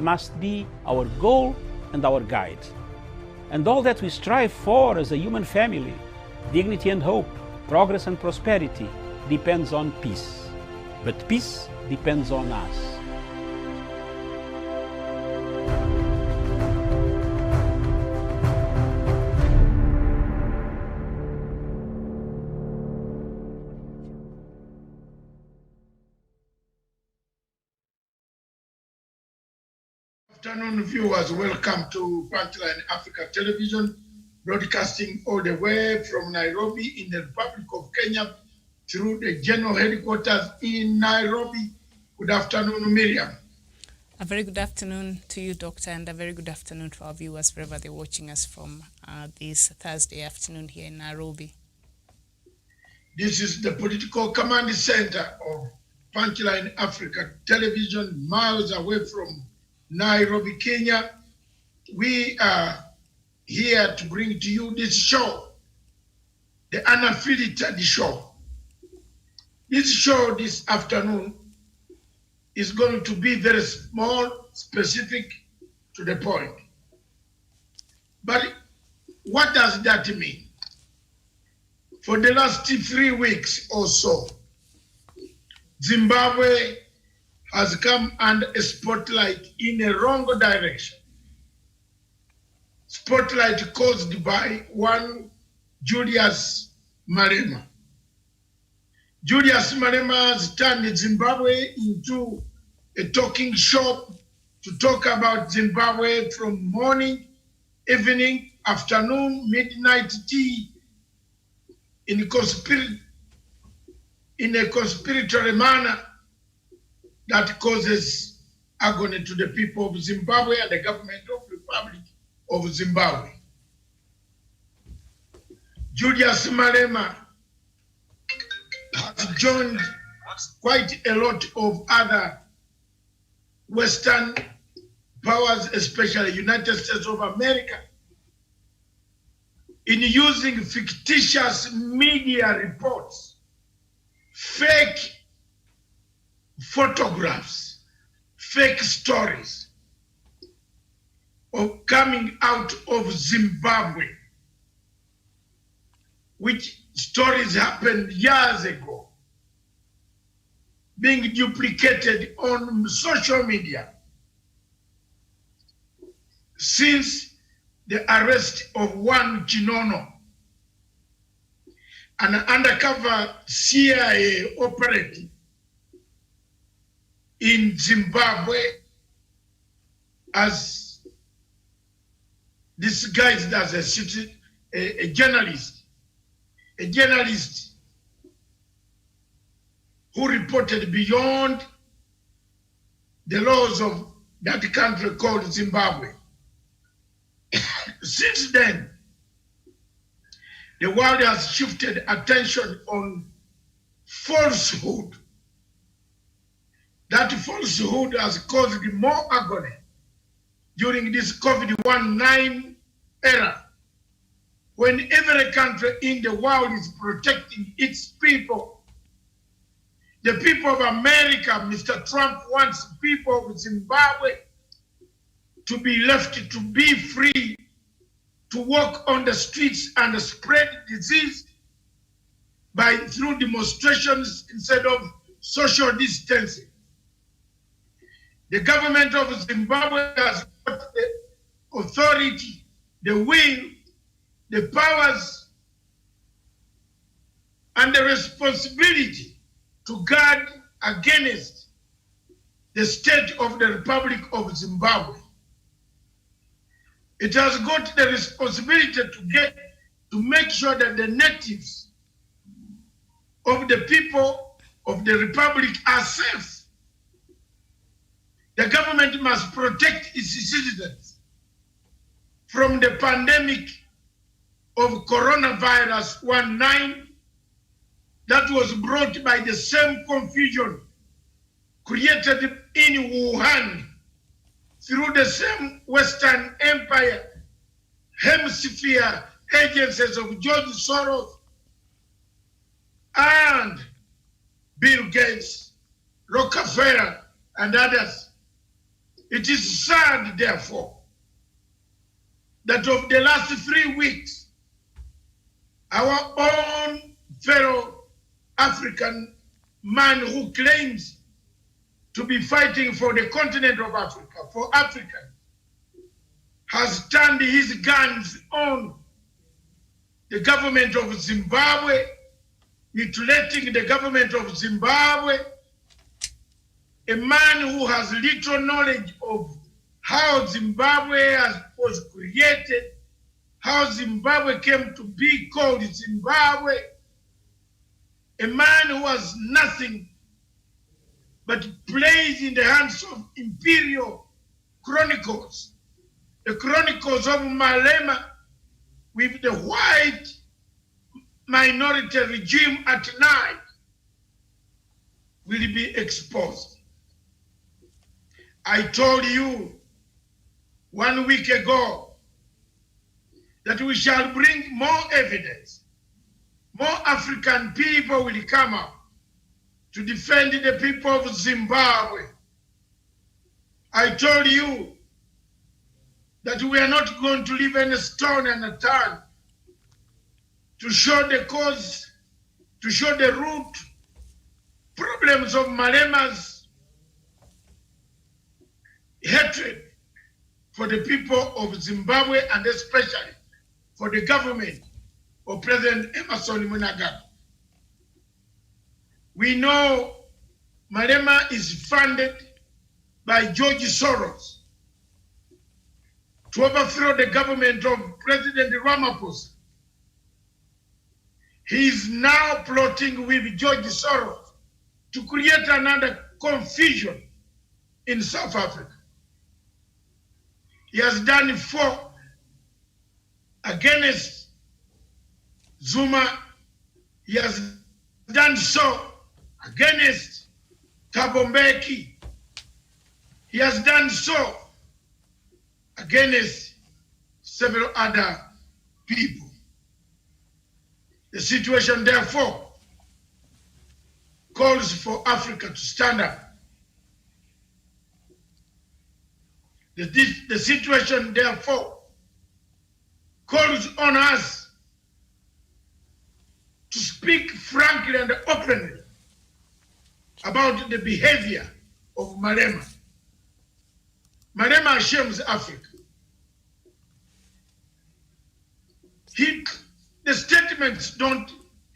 must be our goal and our guide. And all that we strive for as a human family, dignity and hope, progress and prosperity, depends on peace. But peace depends on us. Good afternoon, viewers. Welcome to Punchline Africa Television, broadcasting all the way from Nairobi in the Republic of Kenya through the general headquarters in Nairobi. Good afternoon, Miriam. A very good afternoon to you, Doctor, and a very good afternoon to our viewers wherever they're watching us from this Thursday afternoon here in Nairobi. This is the political command center of Punchline Africa Television, miles away from Nairobi, Kenya. We are here to bring to you this show, the Unfiltered show. This show this afternoon is going to be very small, specific, to the point. But what does that mean? For the last 3 weeks or so, Zimbabwe has come under a spotlight in a wrong direction. Spotlight caused by one Julius Malema. Julius Malema has turned Zimbabwe into a talking shop to talk about Zimbabwe from morning, evening, afternoon, midnight tea in a conspiratory manner that causes agony to the people of Zimbabwe and the government of the Republic of Zimbabwe. Julius Malema has joined quite a lot of other Western powers, especially United States of America, in using fictitious media reports, fake photographs, fake stories of coming out of Zimbabwe, which stories happened years ago, being duplicated on social media since the arrest of one Chinono, an undercover CIA operative in Zimbabwe, as disguised as a journalist who reported beyond the laws of that country called Zimbabwe. Since then, the world has shifted attention on falsehood. That falsehood has caused more agony during this COVID-19 era, when every country in the world is protecting its people. The people of America, Mr. Trump wants people of Zimbabwe to be left to be free, to walk on the streets and spread disease through demonstrations instead of social distancing. The government of Zimbabwe has got the authority, the will, the powers, and the responsibility to guard against the state of the Republic of Zimbabwe. It has got the responsibility to make sure that the natives of the people of the Republic are safe. The government must protect its citizens from the pandemic of coronavirus 19 that was brought by the same confusion created in Wuhan through the same Western Empire hemisphere agencies of George Soros and Bill Gates, Rockefeller, and others. It is sad, therefore, that of the last 3 weeks, our own fellow African man who claims to be fighting for the continent of Africa, for Africa, has turned his guns on the government of Zimbabwe, mutilating the government of Zimbabwe, a man who has little knowledge of how Zimbabwe was created, how Zimbabwe came to be called Zimbabwe, a man who has nothing but plays in the hands of imperial chronicles, the chronicles of Malema with the white minority regime at night will be exposed. I told you 1 week ago that we shall bring more evidence. More African people will come up to defend the people of Zimbabwe. I told you that we are not going to leave any stone unturned to show the cause, to show the root problems of Malema's hatred for the people of Zimbabwe and especially for the government of President Emerson Mnangagwa. We know Malema is funded by George Soros to overthrow the government of President Ramaphosa. He is now plotting with George Soros to create another confusion in South Africa. He has done 4 against Zuma. He has done so against Thabo Mbeki. He has done so against several other people. The situation, therefore, calls for Africa to stand up. The situation, therefore, calls on us to speak frankly and openly about the behavior of Malema. Malema ashames Africa. The statements don't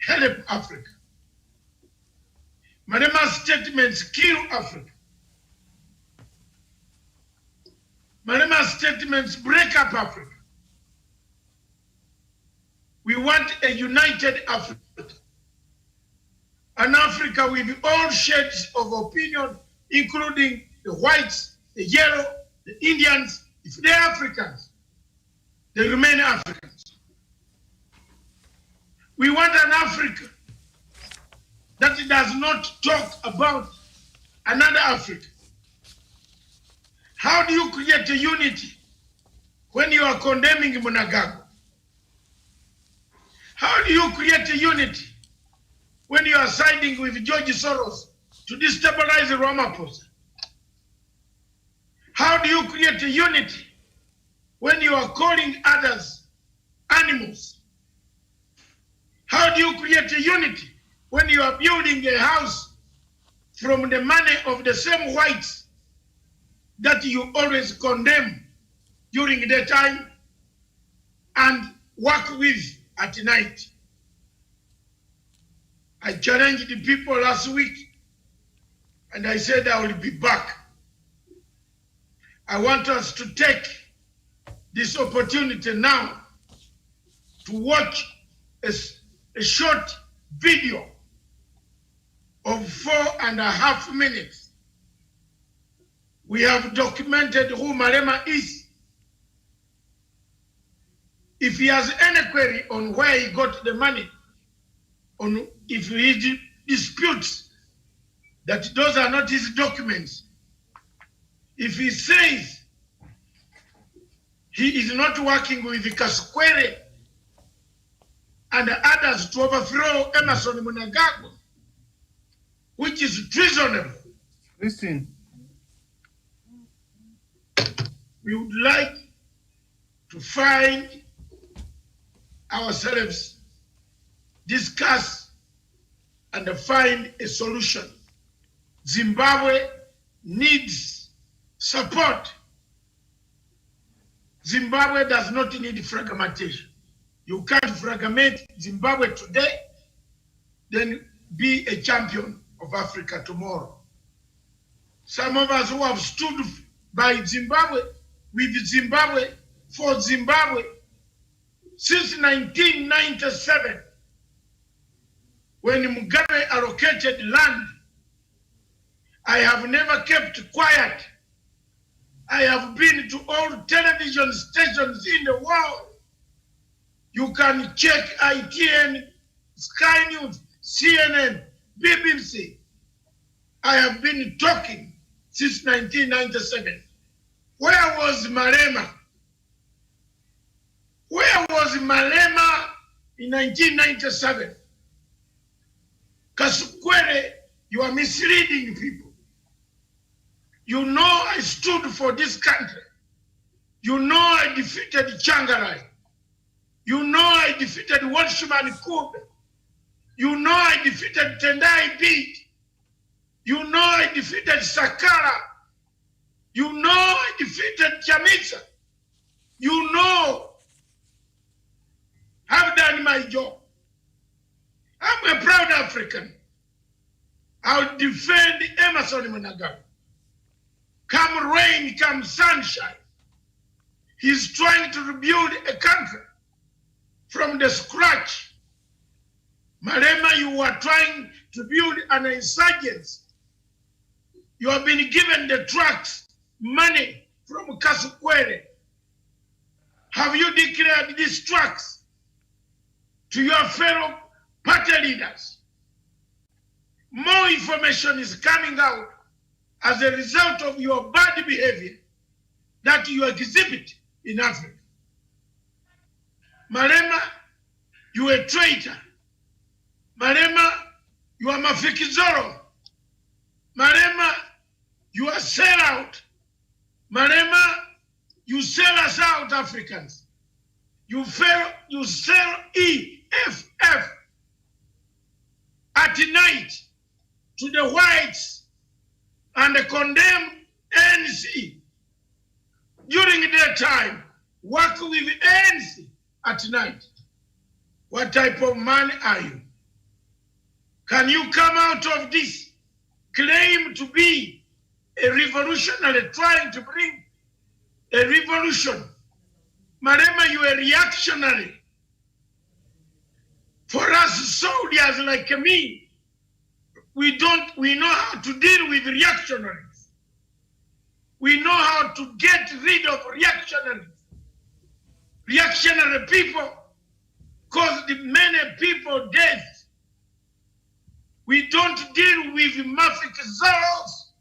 help Africa. Malema's statements kill Africa. Malema's statements break up Africa. We want a united Africa. An Africa with all shades of opinion, including the whites, the yellow, the Indians. If they're Africans, they remain Africans. We want an Africa that does not talk about another Africa. How do you create a unity when you are condemning Mnangagwa? How do you create a unity when you are siding with George Soros to destabilize Ramaphosa? How do you create a unity when you are calling others animals? How do you create a unity when you are building a house from the money of the same whites that you always condemn during the time and work with at night? I challenged the people last week and I said I will be back. I want us to take this opportunity now to watch a short video of 4.5 minutes. We have documented who Malema is. If he has any query on where he got the money, on if he disputes that those are not his documents, if he says he is not working with the Kaskwere and others to overthrow Emerson Mnangagwa, which is treasonable. Listen. we would like to find ourselves, discuss, and find a solution. Zimbabwe needs support. Zimbabwe does not need fragmentation. You can't fragment Zimbabwe today, then be a champion of Africa tomorrow. Some of us who have stood by Zimbabwe, with Zimbabwe, for Zimbabwe, since 1997, when Mugabe allocated land, I have never kept quiet. I have been to all television stations in the world. You can check ITN, Sky News, CNN, BBC. I have been talking since 1997. Where was Malema? Where was Malema in 1997? Kasukwere, you are misleading people. You know I stood for this country. You know I defeated Changarai. You know I defeated Watchman Kube. You know I defeated Tendai Beat. You know I defeated Sakara. You know I defeated Chamisa. You know I've done my job. I'm a proud African. I'll defend Emerson Mnangagwa. Come rain, come sunshine. He's trying to rebuild a country from the scratch. Malema, you are trying to build an insurgency. You have been given the trucks, money from Kasukwere. Have you declared these trucks to your fellow party leaders? More information is coming out as a result of your bad behavior that you exhibit in Africa. Malema, you are a traitor. Malema, you are Mafikizoro. Malema, you are sellout. Malema, you sell us out, Africans. You sell EFF at night to the whites and condemn ANC. During their time, work with ANC at night. What type of man are you? Can you come out of this, claim to be a revolutionary, trying to bring a revolution? Malema, you are reactionary. For us soldiers like me, we know how to deal with reactionaries. We know how to get rid of reactionaries. Reactionary people caused many people death. We don't deal with Mafikizoros.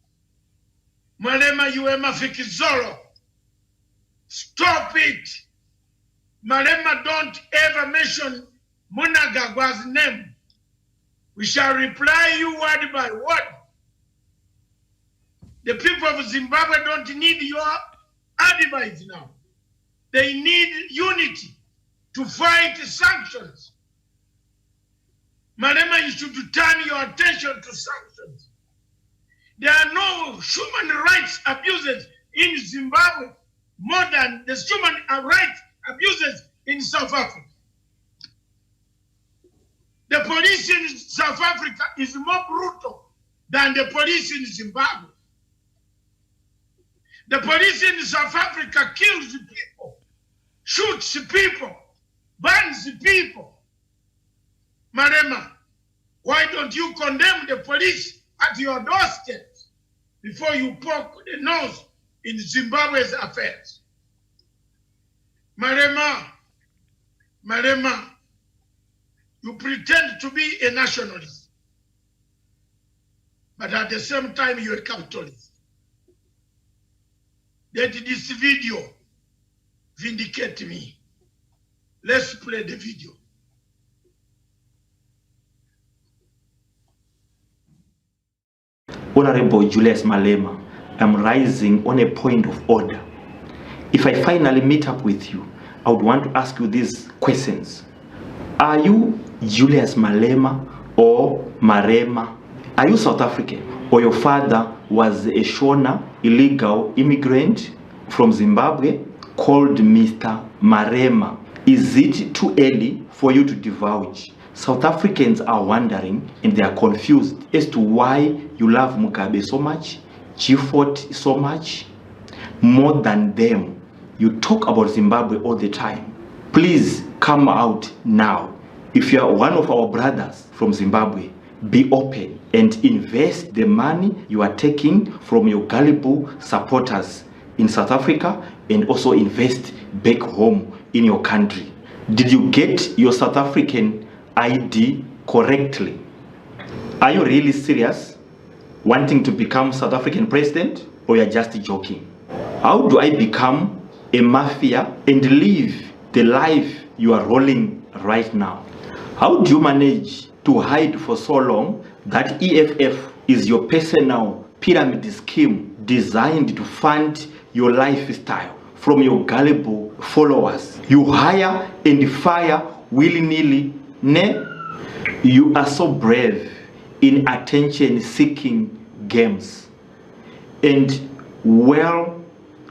Malema, you are Mafikizoro. Stop it. Malema, don't ever mention Mnangagwa's name. We shall reply you word by word. The people of Zimbabwe don't need your advice now. They need unity to fight sanctions. Malema, you should turn your attention to sanctions. There are no human rights abuses in Zimbabwe more than the human rights abuses in South Africa. The police in South Africa is more brutal than the police in Zimbabwe. The police in South Africa kills people, shoots people, burns people. Malema, why don't you condemn the police at your doorstep before you poke the nose in Zimbabwe's affairs? Malema, you pretend to be a nationalist, but at the same time you're a capitalist. Let this video vindicate me. Let's play the video. Honorable Julius Malema, I'm rising on a point of order. If I finally meet up with you, I would want to ask you these questions. Are you Julius Malema or Marema? Are you South African, or your father was a Shona illegal immigrant from Zimbabwe called Mr. Malema? Is it too early for you to divulge? South Africans are wondering and they are confused as to why you love Mugabe so much, G40 so much, more than them. You talk about Zimbabwe all the time. Please come out now. If you are one of our brothers from Zimbabwe, be open and invest the money you are taking from your gullible supporters in South Africa, and also invest back home in your country. Did you get your South African ID correctly? Are you really serious, wanting to become South African president, or you're just joking? How do I become a mafia and live the life you are rolling right now? How do you manage to hide for so long that EFF is your personal pyramid scheme designed to fund your lifestyle from your gullible followers? You hire and fire willy-nilly. You are so brave in attention-seeking games and well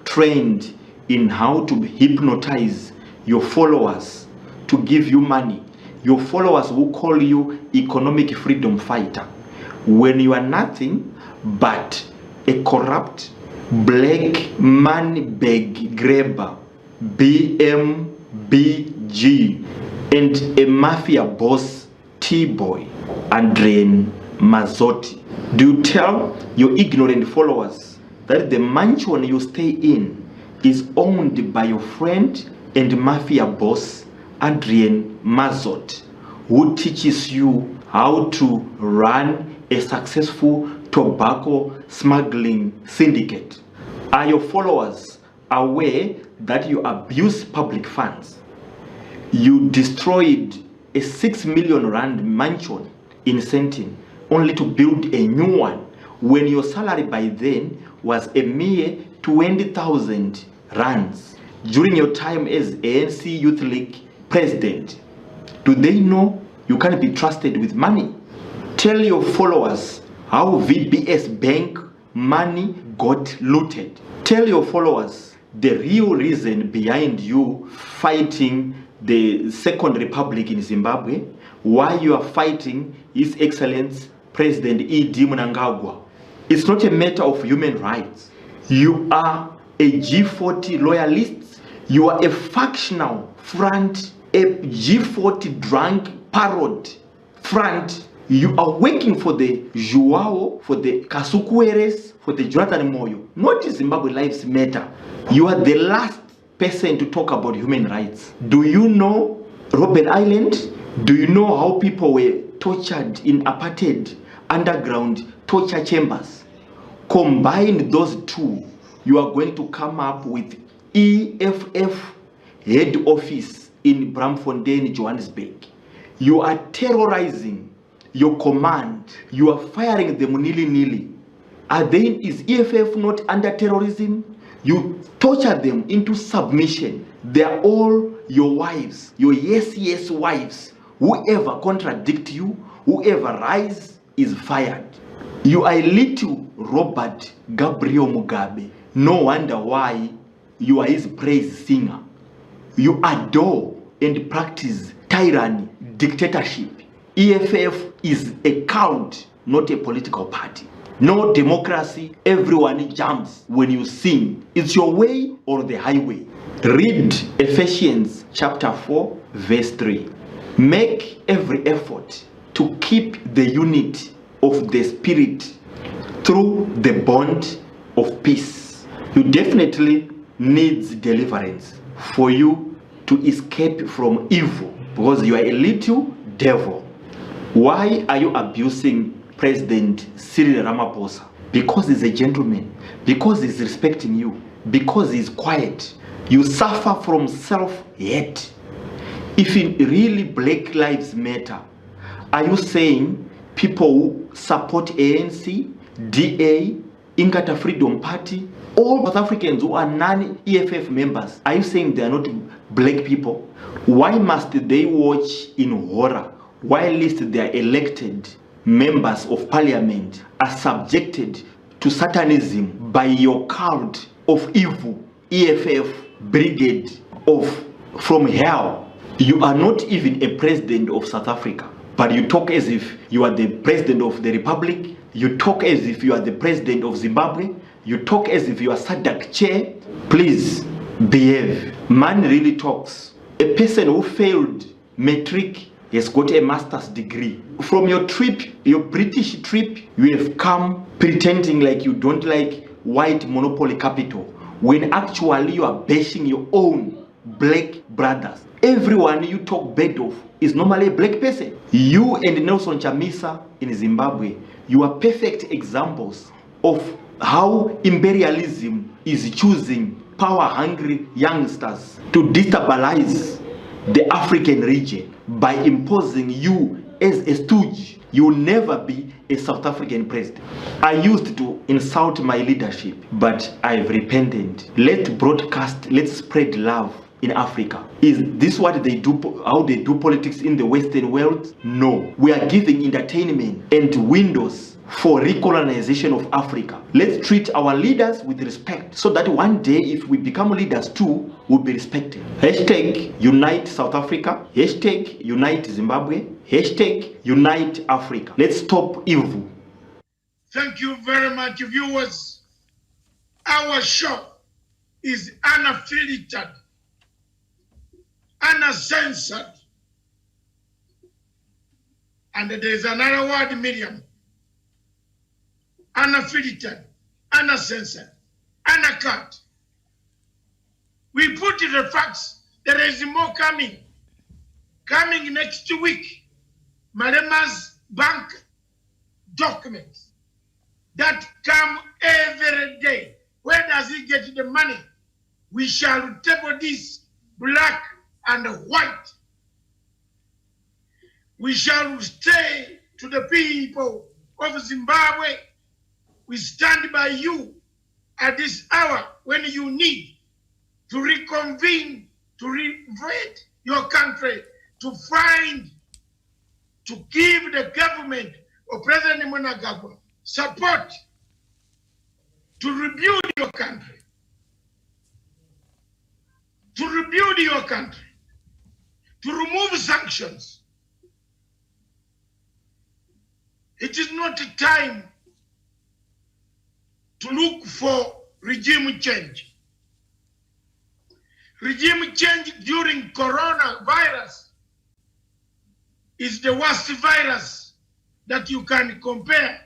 trained in how to hypnotize your followers to give you money. Your followers will call you economic freedom fighter when you are nothing but a corrupt black money bag grabber, BMBG, and a mafia boss T-boy, Adrian Mazzotti. Do you tell your ignorant followers that the mansion you stay in is owned by your friend and mafia boss Adrian Mazzotti, who teaches you how to run a successful tobacco smuggling syndicate? Are your followers aware that you abuse public funds? You destroyed a 6 million rand mansion in Sentin only to build a new one when your salary by then was a mere 20,000 rands. During your time as ANC Youth League president, do they know you can't be trusted with money? Tell your followers how VBS Bank money got looted. Tell your followers the real reason behind you fighting the Second Republic in Zimbabwe, why you are fighting His Excellency President E.D. Mnangagwa. It's not a matter of human rights. You are a G40 loyalist. You are a factional front, a G40 drunk parrot front. You are working for the Joao, for the Kasukueres, for the Jonathan Moyo, not Zimbabwe Lives Matter. You are the last person to talk about human rights. Do you know Robben Island? Do you know how people were tortured in apartheid underground torture chambers? Combine those two, you are going to come up with EFF head office in Braamfontein, Johannesburg. You are terrorizing your command. You are firing them nilly-nilly. Is EFF not under terrorism? You torture them into submission. They are all your wives, your yes wives. Whoever contradict you, whoever rise is fired. You are little Robert Gabriel Mugabe. No wonder why you are his praise singer. You adore and practice tyranny, dictatorship. EFF is a cult, not a political party. No democracy, everyone jumps when you sing. It's your way or the highway. Read Ephesians chapter 4, verse 3. Make every effort to keep the unity of the Spirit through the bond of peace. You definitely need deliverance for you to escape from evil, because you are a little devil. Why are you abusing President Cyril Ramaphosa? Because he's a gentleman, because he's respecting you, because he's quiet. You suffer from self-hate. If it really Black Lives Matter, are you saying people who support ANC, DA, Inkatha Freedom Party, All South Africans who are non-EFF members, are you saying they are not black people? Why must they watch in horror whilst their elected members of parliament are subjected to satanism by your cult of evil, EFF brigade from hell? You are not even a president of South Africa, but you talk as if you are the president of the republic. You talk as if you are the president of Zimbabwe. You talk as if you are SADC chair. Please behave. Man really talks. A person who failed matric has got a master's degree. From your trip, your British trip, you have come pretending like you don't like white monopoly capital, when actually you are bashing your own black brothers. Everyone you talk bad of is normally a black person. You and Nelson Chamisa in Zimbabwe, you are perfect examples of how imperialism is choosing power-hungry youngsters to destabilize the African region by imposing you as a stooge. You will never be a South African president. I used to insult my leadership, but I've repented. Let's broadcast, let's spread love in Africa. Is this what they do, how they do politics in the Western world? No. We are giving entertainment and windows for recolonization of Africa. Let's treat our leaders with respect so that one day if we become leaders too, we'll be respected. Hashtag Unite South Africa. Hashtag Unite Zimbabwe. Hashtag Unite Africa. Let's stop evil. Thank you very much, viewers. Our show is unfiltered, uncensored. And there's another word, Miriam. Unfiltered, uncensored, uncut. We put the facts. There is more coming. Coming next week. Malema's bank documents that come every day. Where does he get the money? We shall table this black and white. We shall stay to the people of Zimbabwe. We stand by you at this hour when you need to reconvene, to reinvade your country, to find, to give the government of President Mnangagwa support to rebuild your country, to rebuild your country, to remove sanctions. It is not a time to look for regime change. Regime change during coronavirus is the worst virus that you can compare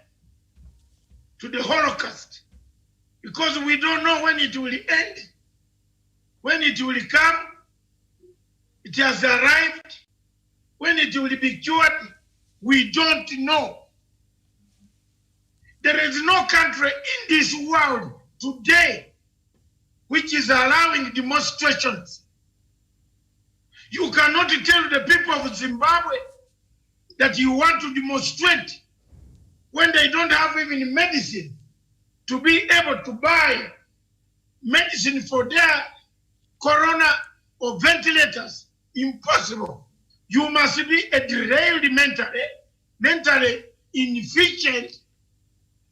to the Holocaust, because we don't know when it will end, when it will come. It has arrived. When it will be cured, we don't know. There is no country in this world today which is allowing demonstrations. You cannot tell the people of Zimbabwe that you want to demonstrate when they don't have even medicine to be able to buy medicine for their corona or ventilators. Impossible. You must be a derailed mentally inefficient,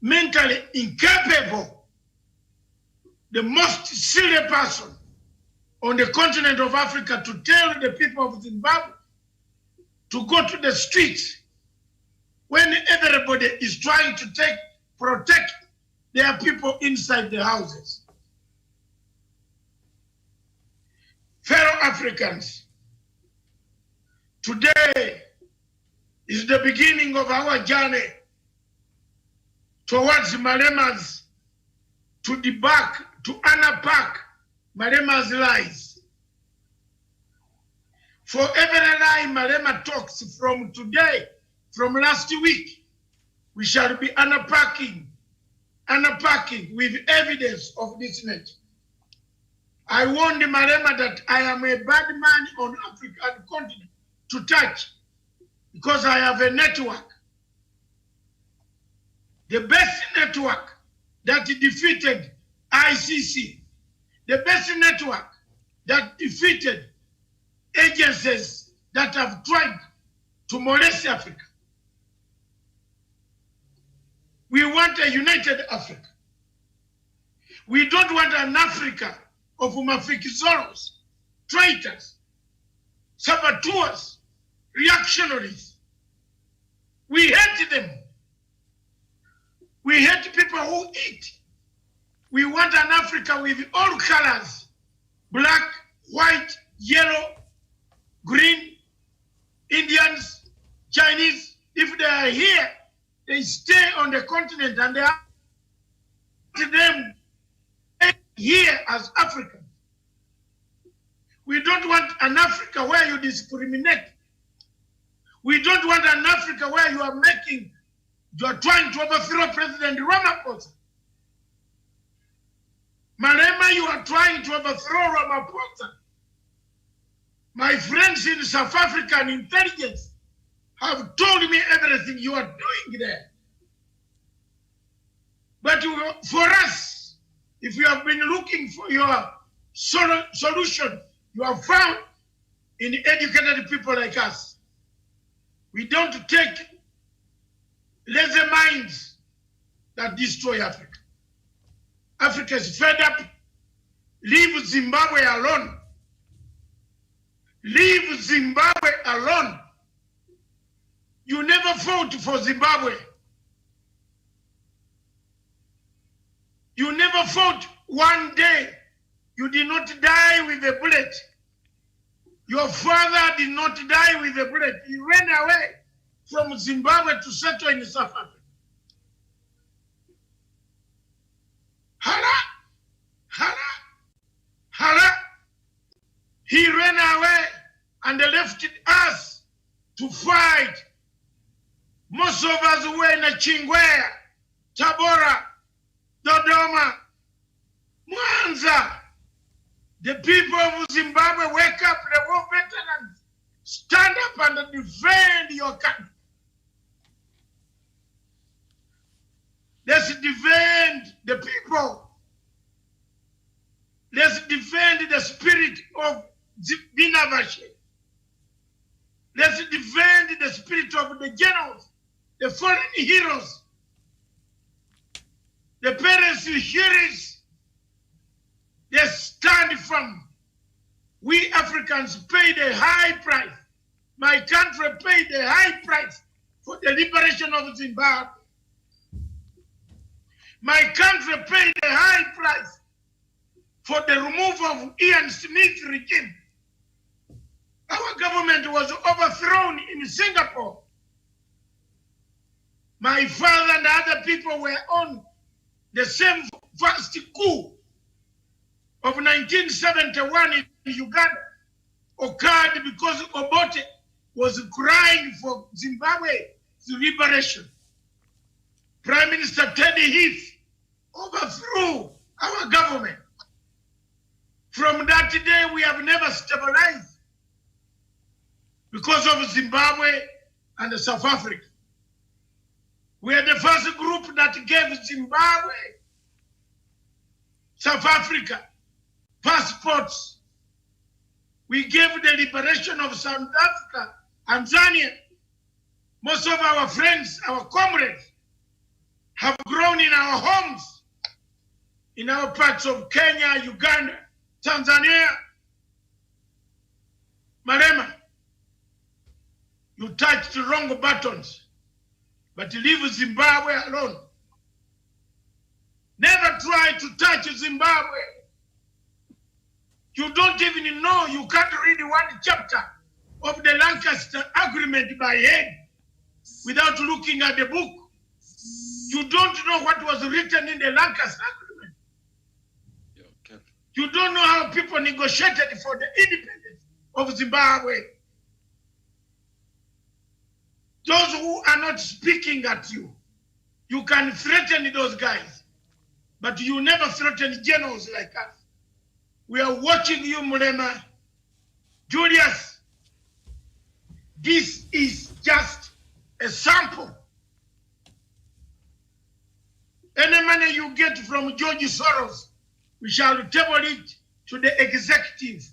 mentally incapable, the most silly person on the continent of Africa to tell the people of Zimbabwe to go to the streets when everybody is trying to protect their people inside the houses. Fellow Africans, today is the beginning of our journey towards Malema's, to debunk, to unpack Malema's lies. For every lie Malema talks from today, from last week, we shall be unpacking with evidence of this nature. I warned Malema that I am a bad man on African continent to touch because I have a network. The best network that defeated ICC, the best network that defeated agencies that have tried to molest Africa. We want a united Africa. We don't want an Africa of mafikizorros, traitors, saboteurs, reactionaries. We hate them. We hate people who eat. We want an Africa with all colors, black, white, yellow, green, Indians, Chinese. If they are here, they stay on the continent and they are to them here as Africans. We don't want an Africa where you discriminate. We don't want an Africa where you are trying to overthrow President Ramaphosa. Malema, you are trying to overthrow Ramaphosa. My friends in South African intelligence have told me everything you are doing there. But for us, if you have been looking for your solution, you have found in educated people like us. We don't take lazy minds that destroy Africa. Africa is fed up. Leave Zimbabwe alone. Leave Zimbabwe alone. You never fought for Zimbabwe. You never fought one day. You did not die with a bullet. Your father did not die with a bullet. He ran away from Zimbabwe to settle in South Africa. He ran away and left us to fight. Most of us were in Chingwea, Tabora, Dodoma, Mwanza. The people of Zimbabwe wake up, the war veterans, stand up and defend your country. Let's defend the people. Let's defend the spirit of Dinavashi. Let's defend the spirit of the generals, the fallen heroes, the parents who heroes. They stand firm. We Africans paid a high price. My country paid a high price for the liberation of Zimbabwe. My country paid a high price for the removal of Ian Smith's regime. Our government was overthrown in Singapore. My father and other people were on the same first coup of 1971 in Uganda occurred because Obote was crying for Zimbabwe's liberation. Prime Minister Teddy Heath overthrew our government. From that day, we have never stabilized because of Zimbabwe and South Africa. We are the first group that gave Zimbabwe, South Africa, passports. We gave the liberation of South Africa and Tanzania. Most of our friends, our comrades, have grown in our homes, in our parts of Kenya, Uganda, Tanzania. Malema, you touched the wrong buttons, but leave Zimbabwe alone. Never try to touch Zimbabwe. You don't even know, you can't read one chapter of the Lancaster Agreement by head without looking at the book. You don't know what was written in the Lancaster Agreement. Okay. You don't know how people negotiated for the independence of Zimbabwe. Those who are not speaking at you, you can threaten those guys, but you never threaten generals like us. We are watching you, Malema. Julius, this is just a sample. Any money you get from George Soros We shall table it to the executive.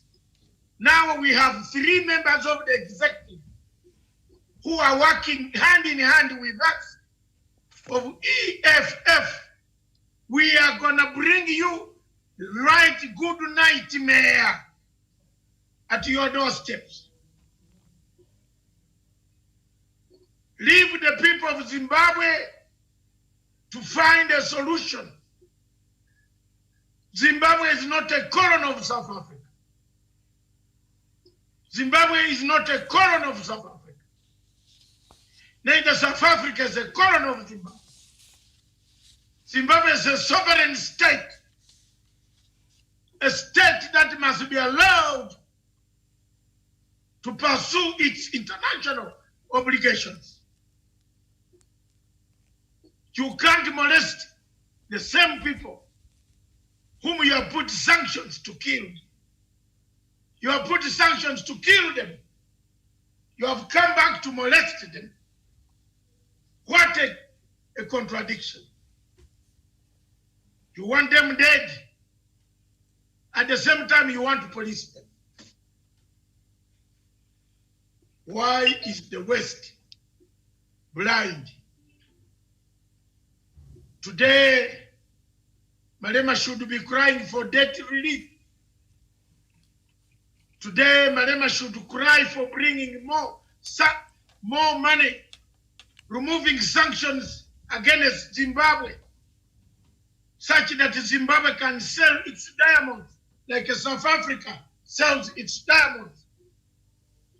Now we have 3 members of the executive who are working hand in hand with us of EFF. We are going to bring you right good nightmare at your doorsteps. Leave the people of Zimbabwe to find a solution. Zimbabwe is not a colony of South Africa. Zimbabwe is not a colony of South Africa. Neither South Africa is a colony of Zimbabwe. Zimbabwe is a sovereign state, a state that must be allowed to pursue its international obligations. You can't molest the same people whom you have put sanctions to kill. You have put sanctions to kill them. You have come back to molest them. What a contradiction. You want them dead. At the same time, you want to police them. Why is the West blind? Today, Malema should be crying for debt relief. Today, Malema should cry for bringing more money, removing sanctions against Zimbabwe, such that Zimbabwe can sell its diamonds like South Africa sells its diamonds.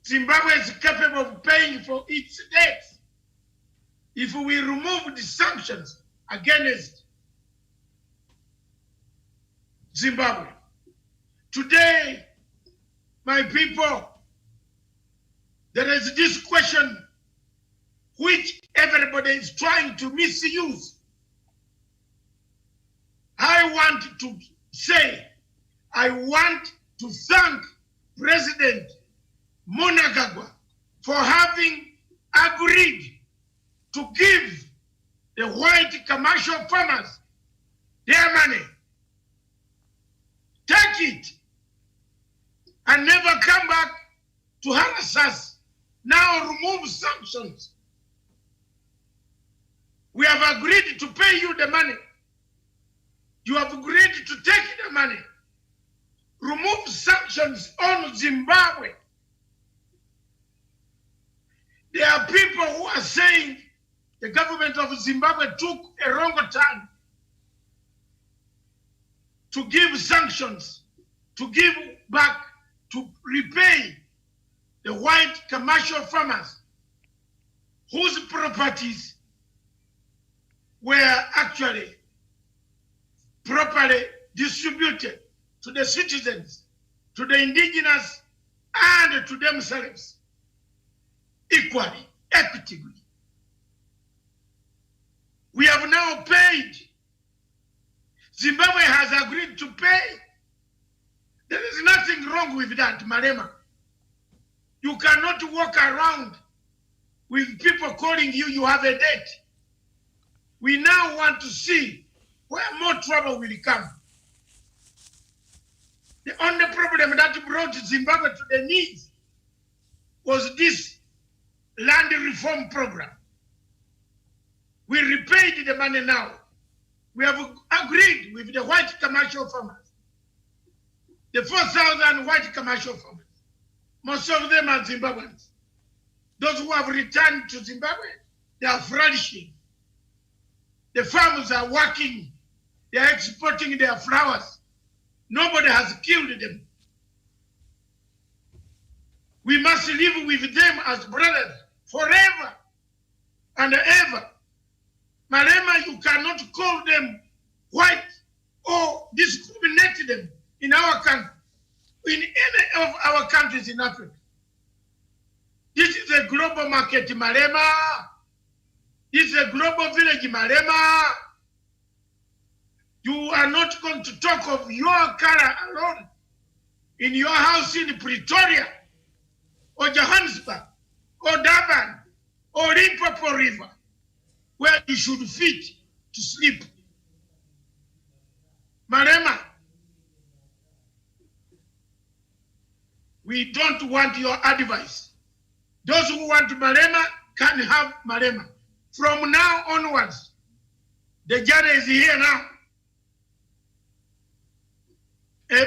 Zimbabwe is capable of paying for its debts. If we remove the sanctions against Zimbabwe. Today, my people, there is this question which everybody is trying to misuse. I want to say, I want to thank President Mnangagwa for having agreed to give the white commercial farmers their money. Take it and never come back to harass us. Now remove sanctions. We have agreed to pay you the money. You have agreed to take the money. Remove sanctions on Zimbabwe. There are people who are saying the government of Zimbabwe took a wrong turn to give sanctions, to give back, to repay the white commercial farmers whose properties were actually properly distributed to the citizens, to the indigenous, and to themselves equally, equitably. We have now paid. Zimbabwe has agreed to pay. There is nothing wrong with that, Malema. You cannot walk around with people calling you, you have a debt. We now want to see where more trouble will come. The only problem that brought Zimbabwe to the knees was this land reform program. We repaid the money now. We have agreed with the white commercial farmers. The 4,000 white commercial farmers. Most of them are Zimbabweans. Those who have returned to Zimbabwe, they are flourishing. The farmers are working. They are exporting their flowers. Nobody has killed them. We must live with them as brothers forever and ever. Malema, you cannot call them white or discriminate them in our country, in any of our countries in Africa. This is a global market, Malema. This is a global village, Malema. You are not going to talk of your color alone in your house in Pretoria or Johannesburg or Durban or Limpopo River, where you should fit to sleep. Malema, We don't want your advice. Those who want Malema can have Malema. From now onwards, the journey is here now.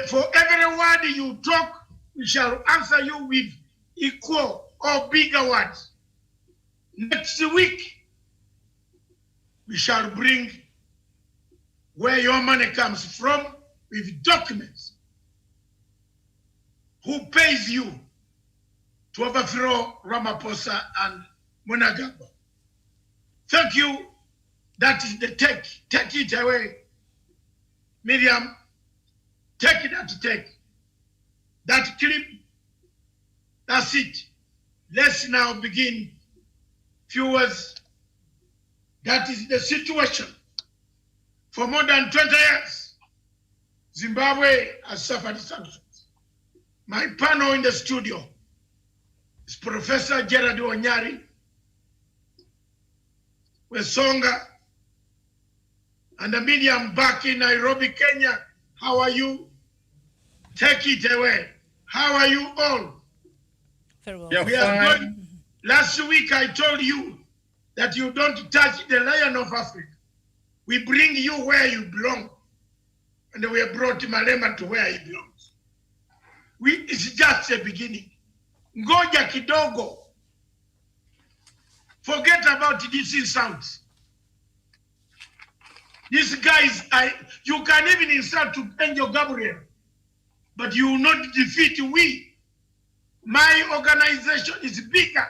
For every word you talk, we shall answer you with equal or bigger words. Next week, we shall bring where your money comes from with documents. Who pays you to overthrow Ramaphosa and Mnangagwa? Thank you. That is the take. Take it away. Miriam, take it at take. That clip, that's it. Let's now begin. Viewers, that is the situation. For more than 20 years, Zimbabwe has suffered sanctions. My panel in the studio is Professor Gerard Onyari, Wesonga, and the medium back in Nairobi, Kenya. How are you? Take it away. How are you all? Very well. We are going. Last week I told you that you don't touch the Lion of Africa. We bring you where you belong. And we have brought Malema to where he belongs. It's just the beginning. Ngoja kidogo. Forget about these insults. These guys, you can even insult to Angel Gabriel, but you will not defeat we. My organization is bigger.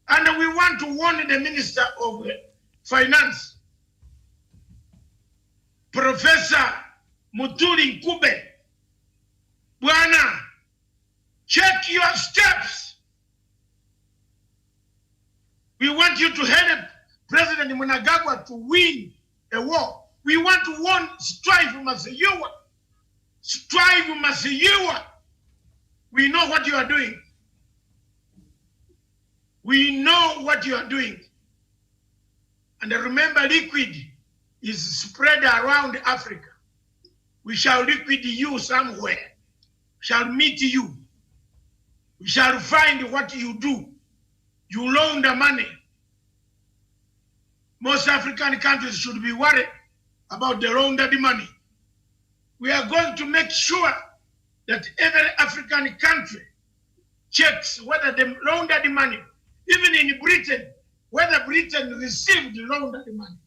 And we want to warn the Minister of Finance, Professor Muturi Kube. Bwana, check your steps. We want you to help President Mnangagwa to win a war. We want to warn strife Masiyiwa. Strive Masiyiwa. We know what you are doing. We know what you are doing. And remember, liquid is spread around Africa. We shall liquid you somewhere. Shall meet you. We shall find what you do. You loan the money. Most African countries should be worried about the laundered money. We are going to make sure that every African country checks whether they laundered money, even in Britain, whether Britain received laundered money.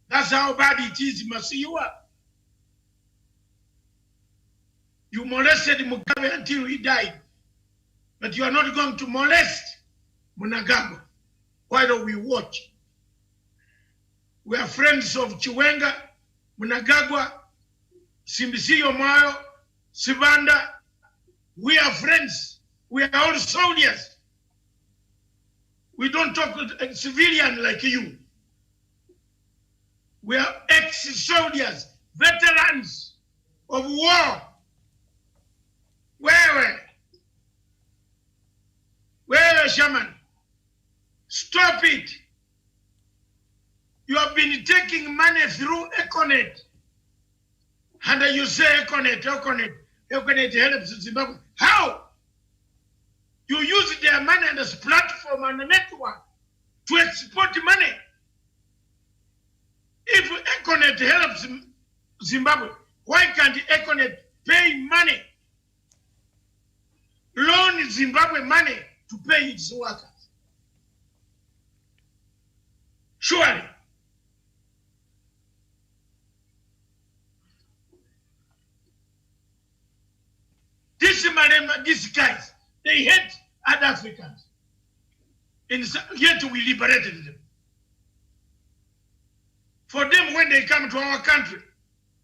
That's how bad it is, Masiyiwa. You molested Mugabe until he died. But you are not going to molest Mnangagwa. Why don't we watch? We are friends of Chiwenga, Mnangagwa, Simbisiyo Mayo, Sibanda. We are friends. We are all soldiers. We don't talk to civilian like you. We are ex-soldiers, veterans of war. Where, Shaman? Stop it. You have been taking money through Econet. And you say Econet helps Zimbabwe. How? You use their money as a platform and a network to export money. If Econet helps Zimbabwe, why can't Econet pay money? Loan Zimbabwe money to pay its workers. Surely. These guys, they hate other Africans. Yet we liberated them. For them, when they come to our country,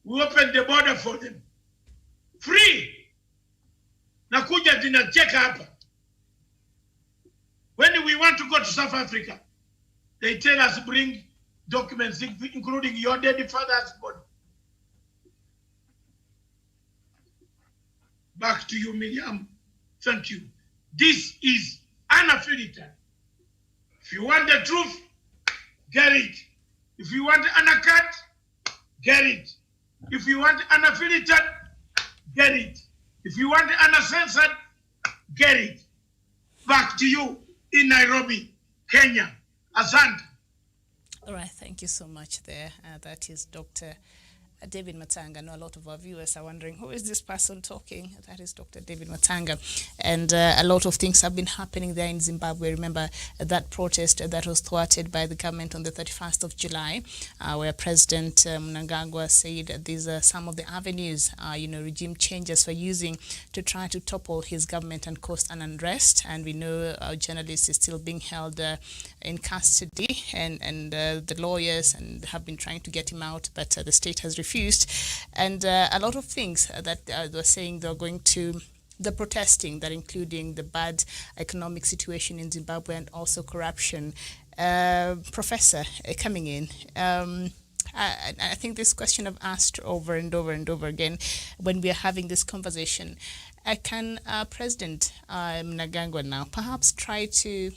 we open the border for them. Free. Nakuja zinacheka hapa. When we want to go to South Africa, they tell us bring documents, including your dead father's body. Back to you, Miriam. Thank you. This is unfiltered. If you want the truth, get it. If you want an undercut, get it. If you want unfiltered, get it. If you want uncensored, get it. Back to you in Nairobi, Kenya. Asante. All right, thank you so much there. That is Dr. David Matanga. I know a lot of our viewers are wondering, who is this person talking? That is Dr. David Matanga. And a lot of things have been happening there in Zimbabwe. Remember that protest that was thwarted by the government on the 31st of July, where President Mnangagwa said these are some of the avenues, regime changes were using to try to topple his government and cause an unrest. And we know our journalist is still being held in custody, and the lawyers and have been trying to get him out, but the state has refused. And a lot of things that they're saying they're going to, the protesting, that including the bad economic situation in Zimbabwe and also corruption. Professor, coming in, I think this question I've asked over and over and over again when we are having this conversation, can President Mnangagwa now perhaps try to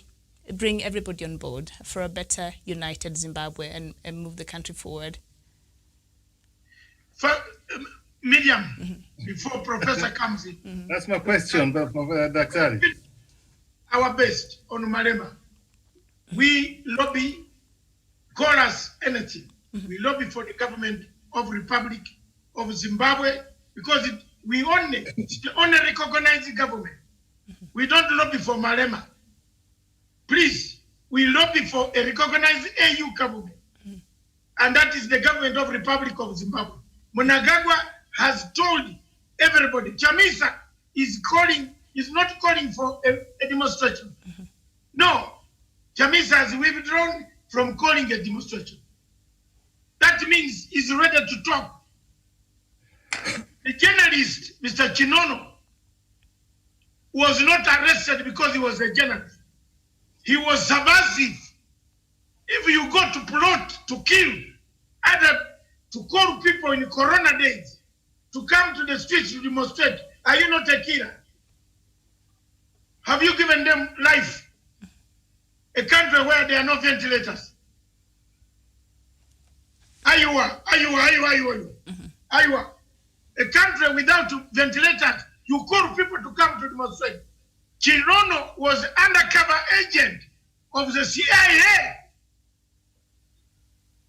bring everybody on board for a better united Zimbabwe and move the country forward? Miriam, before Professor comes in. That's my question, Dr. Our best on Malema. We lobby, call us anything. We lobby for the government of Republic of Zimbabwe because we only recognize the government. We don't lobby for Malema. Please, we lobby for a recognized AU government. And that is the government of Republic of Zimbabwe. Mnangagwa has told everybody, Chamisa is not calling for a demonstration. No, Chamisa has withdrawn from calling a demonstration. That means he's ready to talk. The journalist, Mr. Chinono, was not arrested because he was a journalist. He was subversive. If you go to plot to kill, either to call people in Corona days to come to the streets to demonstrate, are you not a killer? Have you given them life? A country where there are no ventilators. Iowa. A country without ventilators, you call people to come to demonstrate. Chinono was undercover agent of the CIA.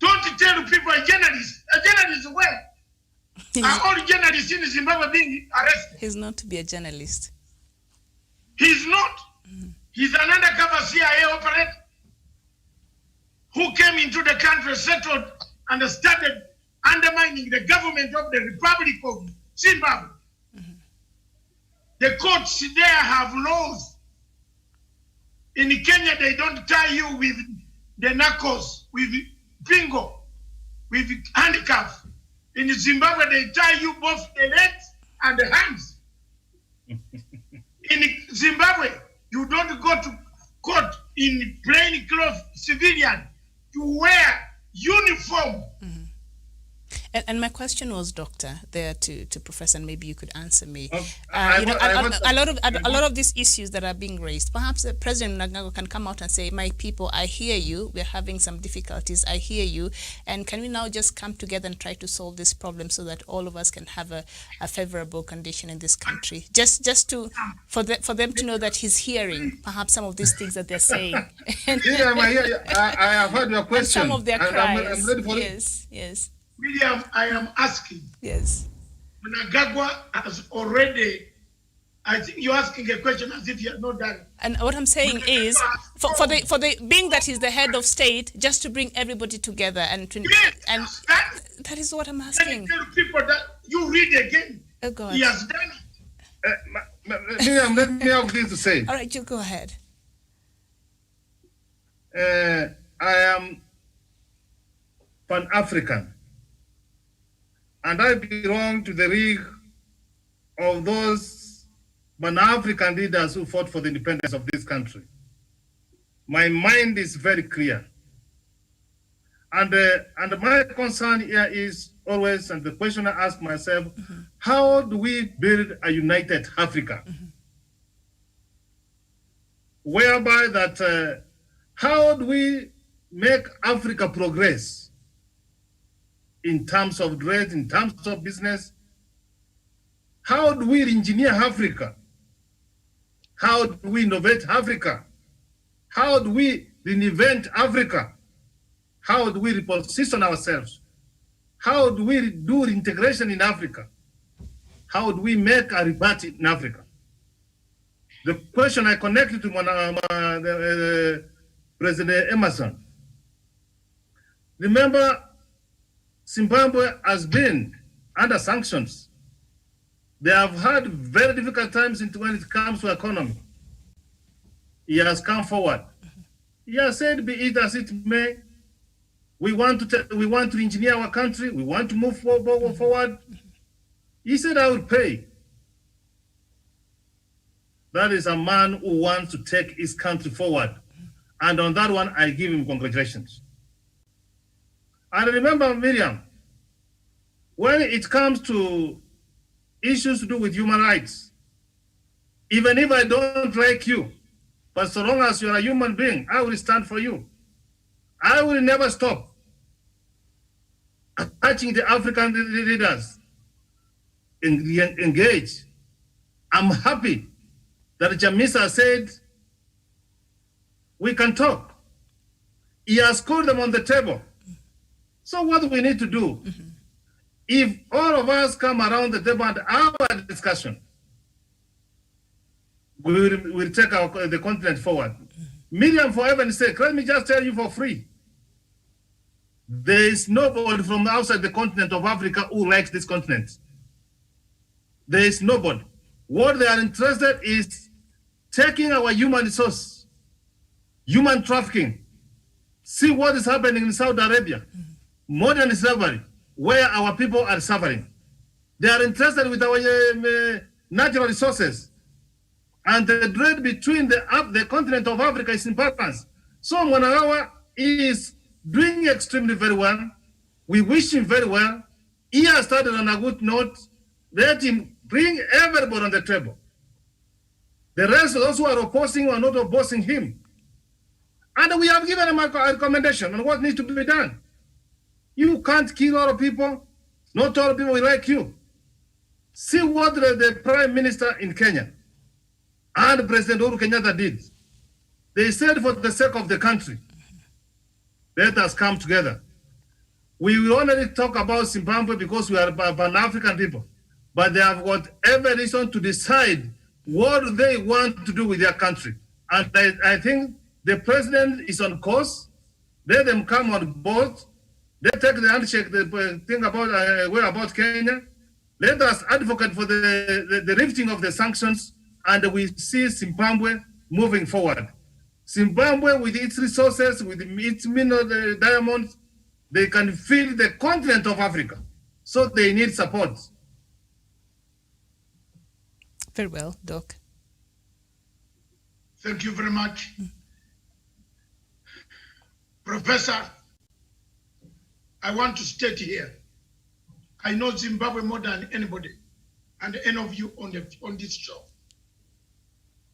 Don't tell people a journalist. A journalist where? Are all journalists in Zimbabwe being arrested? He's not to be a journalist. He's not. He's an undercover CIA operator who came into the country, settled, and started undermining the government of the Republic of Zimbabwe. The courts there have laws. In Kenya, they don't tie you with the knuckles, with bingo, with handcuffs. In Zimbabwe, they tie you both the legs and the hands. In Zimbabwe, you don't go to court in plain clothes, civilian. You wear uniform. And my question was, Doctor, there to Professor, and maybe you could answer me. A lot of these issues that are being raised, perhaps President Mnangagwa can come out and say, my people, I hear you, we're having some difficulties, I hear you, and can we now just come together and try to solve this problem so that all of us can have a favorable condition in this country? Just for them to know that he's hearing perhaps some of these things that they're saying. I have heard your question. And some of their cries. I'm ready for yes. William, I am asking. Yes. Mnangagwa has already, I think you're asking a question as if he has not done it. And what I'm saying is, for the being that he's the head of state, just to bring everybody together and to, yes, and that is what I'm asking. Tell people that you read again. Oh God. He has done it. Miriam, let me have this to say. All right, you go ahead. I am Pan-African, and I belong to the league of those Pan-African leaders who fought for the independence of this country. My mind is very clear. And my concern here is always, and the question I ask myself, how do we build a united Africa? Whereby that, how do we make Africa progress? in terms of trade, in terms of business. How do we engineer Africa? How do we innovate Africa? How do we reinvent Africa? How do we reposition ourselves? How do we do integration in Africa? How do we make a rebirth in Africa? The question I connected to President Emerson. Remember, Zimbabwe has been under sanctions. They have had very difficult times when it comes to economy. He has come forward. He has said, be it as it may, we want to engineer our country. We want to move forward. He said, I will pay. That is a man who wants to take his country forward. And on that one, I give him congratulations. And remember, Miriam, when it comes to issues to do with human rights, even if I don't like you, but so long as you're a human being, I will stand for you. I will never stop attaching the African leaders, engage. I'm happy that Jamisa said, we can talk. He has called them on the table. So what do we need to do? If all of us come around the table and have a discussion, we'll take the continent forward. Miriam, for heaven's sake, let me just tell you for free. There is nobody from outside the continent of Africa who likes this continent. There is nobody. What they are interested is taking our human resource, human trafficking. See what is happening in Saudi Arabia. Modern slavery, where our people are suffering. They are interested with our natural resources. And the trade between the continent of Africa is important. So Mwanawawa is doing extremely very well. We wish him very well. He has started on a good note. Let him bring everybody on the table. The rest of those who are opposing are not opposing him. And we have given him a recommendation on what needs to be done. You can't kill all people. Not all people will like you. See what the Prime Minister in Kenya and President Uhuru Kenyatta did. They said, for the sake of the country, let us come together. We will only talk about Zimbabwe because we are Pan-African people, but they have got every reason to decide what they want to do with their country. And I think the president is on course. Let them come on board. They take the handshake, the thing about Kenya. Let us advocate for the lifting of the sanctions, and we see Zimbabwe moving forward. Zimbabwe, with its resources, with its mineral diamonds, they can feed the continent of Africa. So they need support. Very well, Doc. Thank you very much. Professor, I want to state here, I know Zimbabwe more than anybody and any of you on this show.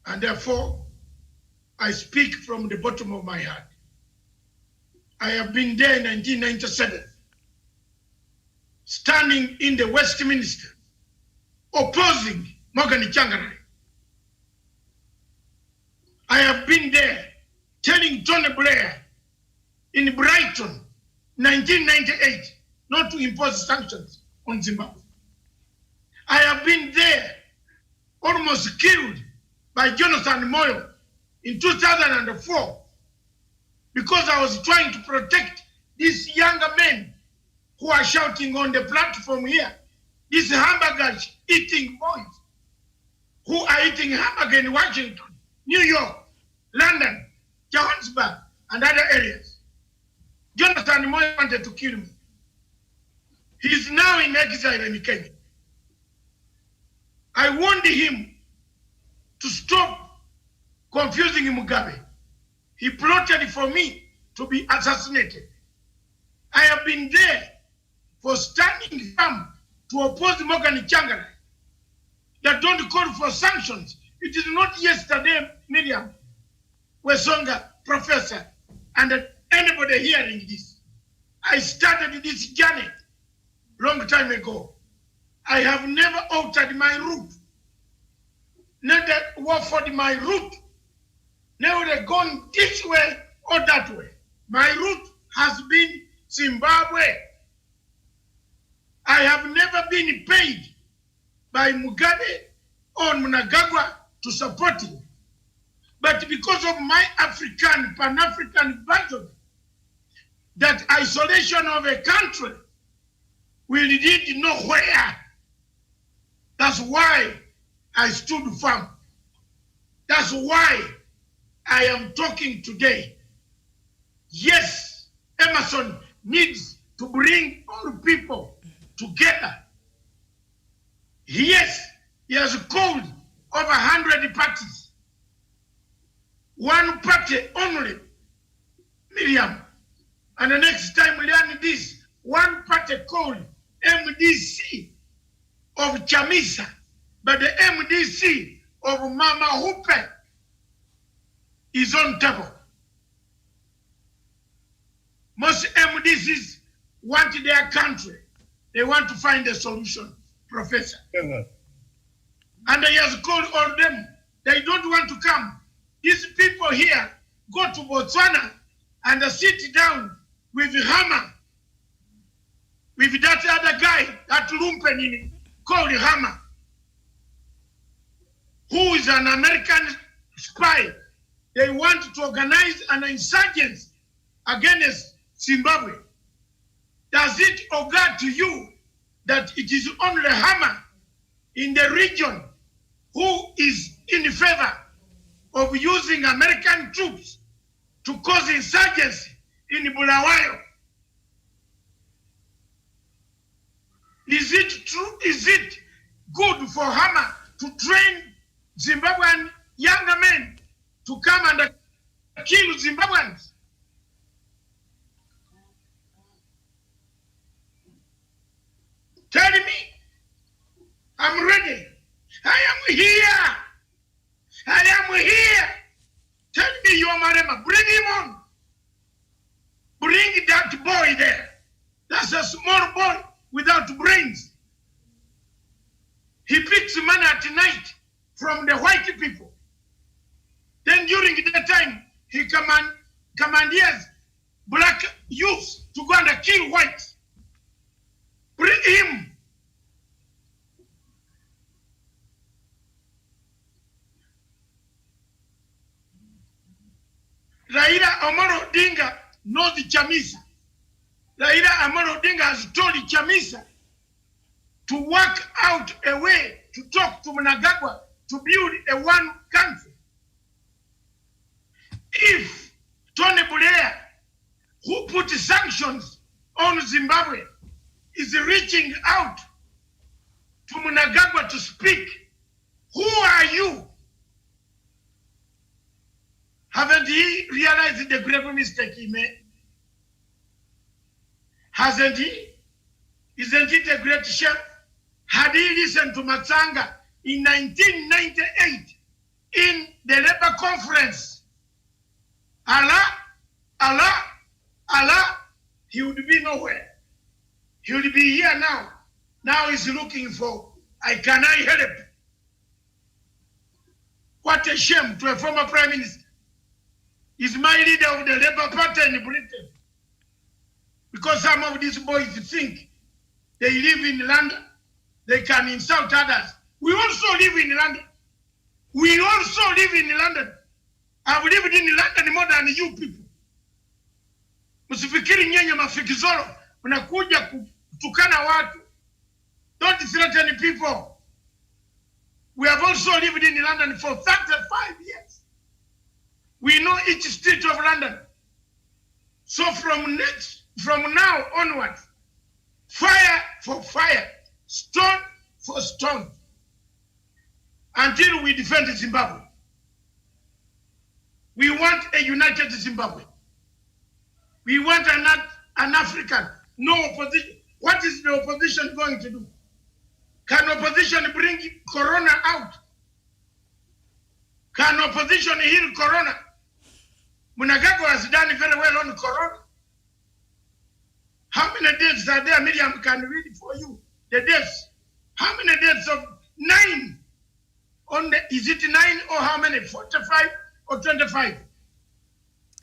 And therefore, I speak from the bottom of my heart. I have been there in 1997, standing in the Westminster, opposing Morgan Changarai. I have been there telling Tony Blair in Brighton, 1998, not to impose sanctions on Zimbabwe. I have been there, almost killed by Jonathan Moyo in 2004, because I was trying to protect these younger men who are shouting on the platform here, these hamburgers eating boys who are eating hamburger in Washington, New York, London, Johannesburg, and other areas. Jonathan Moyo wanted to kill me. He is now in exile in Kenya. I warned him to stop confusing Mugabe. He plotted for me to be assassinated. I have been there for standing firm to oppose Morgan Changarai that don't call for sanctions. It is not yesterday, Miriam, Wesonga, Professor, and anybody hearing this. I started this journey long time ago. I have never altered my route. Never waffled my route. Never gone this way or that way. My route has been Zimbabwe. I have never been paid by Mugabe or Mnangagwa to support him. But because of my African, Pan-African vision, that isolation of a country will lead nowhere. That's why I stood firm. That's why I am talking today. Yes, Emerson needs to bring all people together. Yes, he has called over 100 parties. One party only, Miriam. And the next time we learn this, one party called MDC of Chamisa, but the MDC of Mama Hooper is on table. Most MDCs want their country. They want to find a solution, Professor. And he has called all them. They don't want to come. These people here go to Botswana and sit down with Hammer, with that other guy, that lumpen called Hammer, who is an American spy. They want to organize an insurgency against Zimbabwe. Does it occur to you that it is only Hammer in the region who is in favor of using American troops to cause insurgency in Bulawayo? Is it true? Is it good for Hammer to train Zimbabwean younger men to come and kill Zimbabweans? Tell me, I'm ready. I am here. I am here. Tell me you are Malema. Bring him on. Bring that boy there. That's a small boy without brains. He picks money at night from the white people. Then during the time, he commandeers black youths to go and kill whites. Bring him. Raila Amolo Odinga knows the Chamisa. Raila Amolo Odinga has told the Chamisa to work out a way to talk to Mnangagwa to build a one country. If Tony Blair, who put sanctions on Zimbabwe, is reaching out to Mnangagwa to speak, who are you? Haven't he realized the grave mistake he made? Hasn't he? Isn't it a great shame? Had he listened to Matsanga in 1998 in the Labour Conference, Allah, he would be nowhere. He would be here now. Now he's looking for, can I help? What a shame to a former prime minister. He's my leader of the Labour Party in Britain. Because some of these boys think they live in London, they can insult others. We also live in London. We also live in London. I've lived in London more than you people. Msifikiri nyenye mafikizoro, mnakuja kutukana watu. Don't threaten people. We have also lived in London for 35 years. We know each street of London. So from now onwards, fire for fire, stone for stone, until we defend Zimbabwe. We want a united Zimbabwe. We want an African, no opposition. What is the opposition going to do? Can opposition bring Corona out? Can opposition heal Corona? Mnangagwa has done very well on Corona. How many deaths are there? Miriam can read for you. The deaths. How many deaths of 9? Is it 9 or how many? 45 or 25?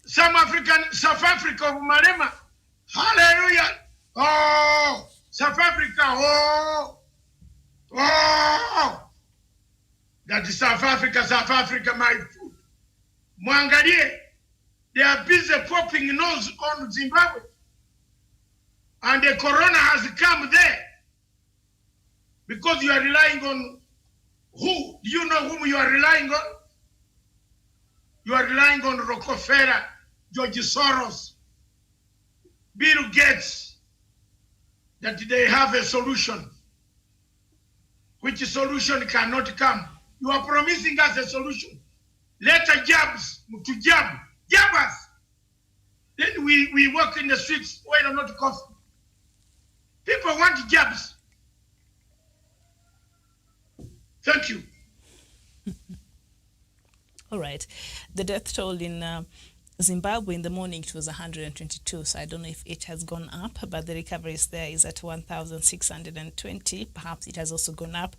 South Africa of Malema. Hallelujah. Oh, South Africa. Oh. That is South Africa, my food. Mwangalie, they are busy popping nose on Zimbabwe. And the corona has come there. Because you are relying on who? Do you know whom you are relying on? You are relying on Rockefeller, George Soros, Bill Gates, that they have a solution. Which solution cannot come? You are promising us a solution. Let the jabs to jab us. Then we walk in the streets why not cost. People want jabs. Thank you. All right. The death toll in Zimbabwe in the morning, it was 122. So I don't know if it has gone up, but the recoveries there is at 1,620. Perhaps it has also gone up.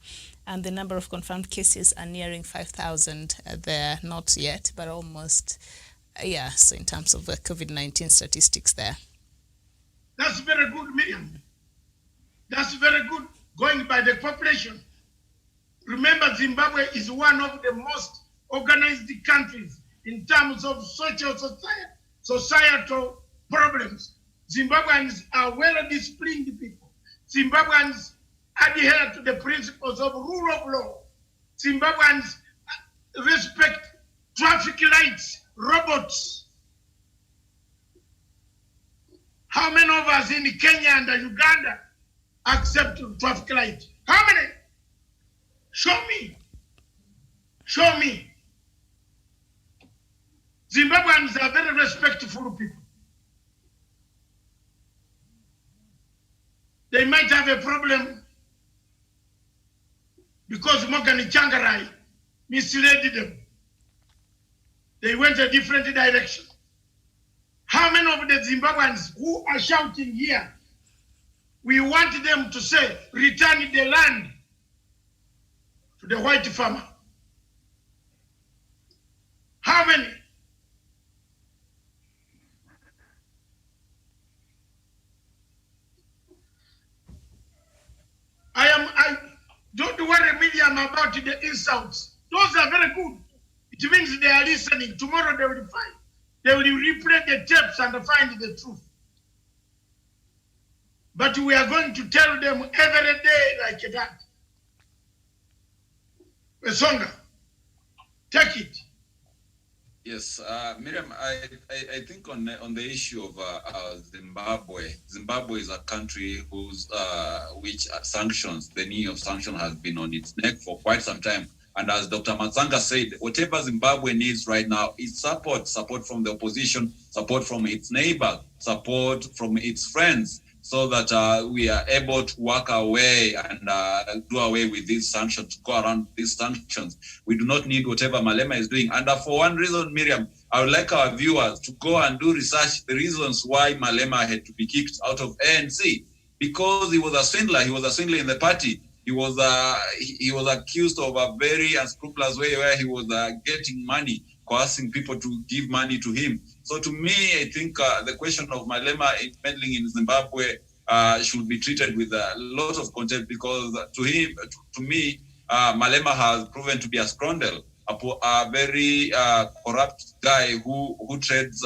And the number of confirmed cases are nearing 5,000 there. Not yet, but almost. Yeah, so in terms of the COVID-19 statistics there. That's very good, Miriam. That's very good, going by the population. Remember, Zimbabwe is one of the most organized countries in terms of societal problems. Zimbabweans are well-disciplined people. Zimbabweans adhere to the principles of rule of law. Zimbabweans respect traffic lights, robots. How many of us in Kenya and Uganda accept traffic light? How many? Show me. Show me. Zimbabweans are very respectful people. They might have a problem because Morgan Changarai misled them. They went a different direction. How many of the Zimbabweans who are shouting here, we want them to say, return the land to the white farmer? How many? I don't worry, Miriam, about the insults. Those are very good. It means they are listening. Tomorrow they will find. They will replay the tapes and find the truth. But we are going to tell them every day like that. Songa, take it. Yes, Miriam, I think on the issue of Zimbabwe. Zimbabwe is a country whose which sanctions, the knee of sanction has been on its neck for quite some time. And as Dr. Matsanga said, whatever Zimbabwe needs right now is support from the opposition, support from its neighbors, support from its friends, so that we are able to work our way and do away with these sanctions, go around these sanctions. We do not need whatever Malema is doing. And for one reason, Miriam, I would like our viewers to go and do research the reasons why Malema had to be kicked out of ANC. Because he was a swindler. He was a swindler in the party. He was accused of a very unscrupulous way where he was getting money, coercing people to give money to him. So to me, I think the question of Malema meddling in Zimbabwe should be treated with a lot of contempt, because to me, Malema has proven to be a scoundrel, a very corrupt guy who trades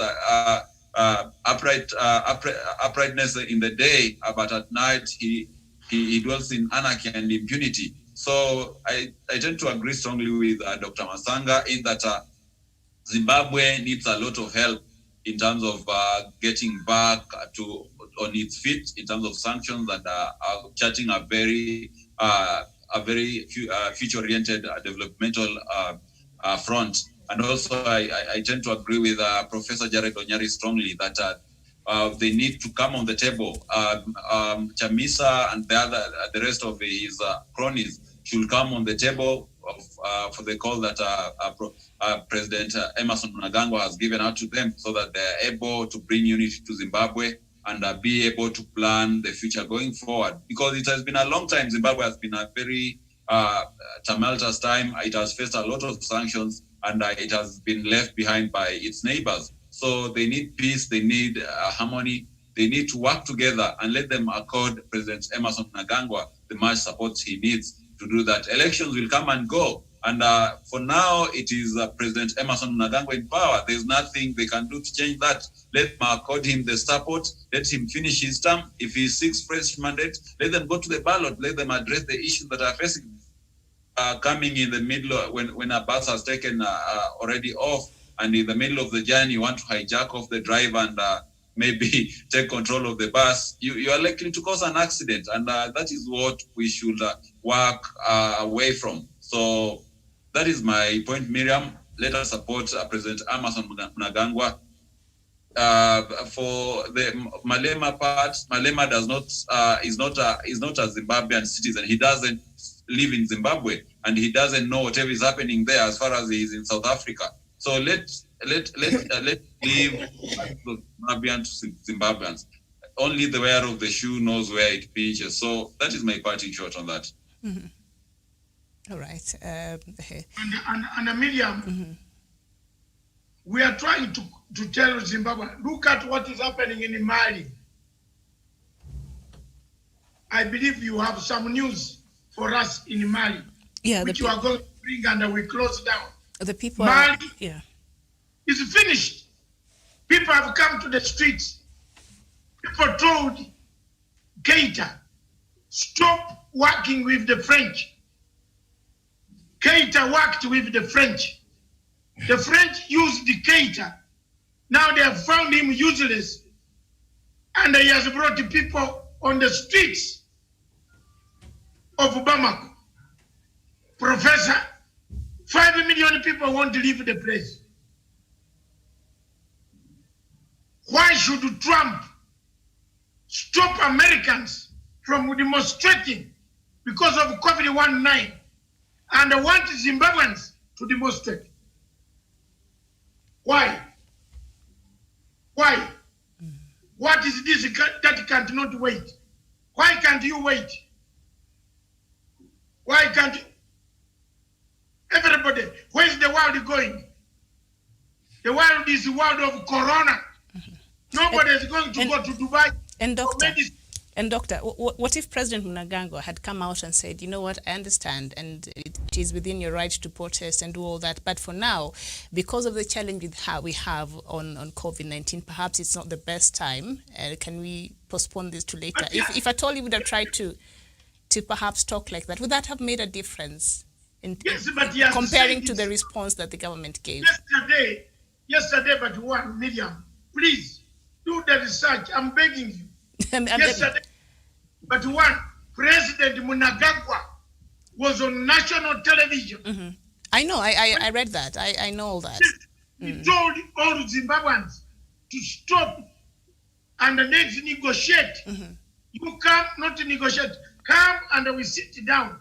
uprightness in the day, but at night he dwells in anarchy and impunity. So I tend to agree strongly with Dr. Masanga in that Zimbabwe needs a lot of help in terms of getting back on its feet in terms of sanctions and charting a very future-oriented developmental front. And also, I tend to agree with Professor Jared Onyari strongly that they need to come on the table. Chamisa and the rest of his cronies should come on the table for the call that President Emerson Mnangagwa has given out to them, so that they're able to bring unity to Zimbabwe and be able to plan the future going forward. Because it has been a long time. Zimbabwe has been a very tumultuous time. It has faced a lot of sanctions, and it has been left behind by its neighbors. So they need peace, they need harmony, they need to work together, and let them accord President Emmerson Mnangagwa the much support he needs to do that. Elections will come and go. And for now, it is President Emmerson Mnangagwa in power. There's nothing they can do to change that. Let them accord him the support. Let him finish his term. If he seeks fresh mandate, let them go to the ballot. Let them address the issues that are facing coming in the middle when a bus has taken already off, and in the middle of the journey you want to hijack off the driver and maybe take control of the bus, you are likely to cause an accident, and that is what we should work away from. So that is my point, Miriam. Let us support President Emmerson Mnangagwa. For the Malema part, Malema is not a Zimbabwean citizen. He doesn't live in Zimbabwe, and he doesn't know whatever is happening there as far as he is in South Africa. So let leave Zimbabwean to Zimbabweans. Only the wearer of the shoe knows where it pinches. So that is my parting shot on that. Mm-hmm. All right. And Miriam, we are trying to tell Zimbabwe, look at what is happening in Mali. I believe you have some news for us in Mali, which you are going to bring, and we close down. The people Mali is finished. People have come to the streets. People told Keita, stop working with the French. Keita worked with the French. The French used Keita. Now they have found him useless, and he has brought people on the streets of Bamako. Professor, 5 million people want to leave the place. Why should Trump stop Americans from demonstrating because of COVID-19 and want Zimbabweans to demonstrate? Why? Why? What is this that can't not wait? Why can't you wait? Why can't you? Everybody, where is the world going? The world is the world of Corona. Nobody is going to go to Dubai. And doctor, what if President Mnangagwa had come out and said, you know what, I understand, and it is within your right to protest and do all that, but for now, because of the challenge we have on COVID-19, perhaps it's not the best time. Can we postpone this to later? If at all you would have tried to perhaps talk like that, would that have made a difference in comparing to the response that the government gave? Yesterday, but 1 million, please do the research. I'm begging you. Yesterday, but President Mnangagwa was on national television. Mm-hmm. I know, I read that. I know all that. He told all Zimbabweans to stop and let's negotiate. Mm-hmm. You come, not to negotiate. Come and we sit down.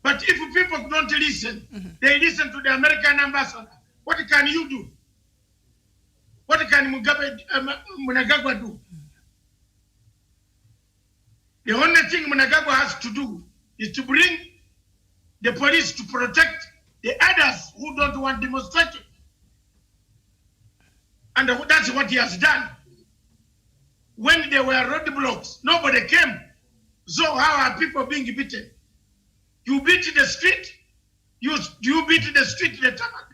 But if people don't listen, they listen to the American ambassador. What can you do? What can Mnangagwa do? The only thing Mnangagwa has to do is to bring the police to protect the others who don't want demonstration. And that's what he has done. When there were roadblocks, nobody came. So how are people being beaten? You beat the street? You beat the street, the stomach.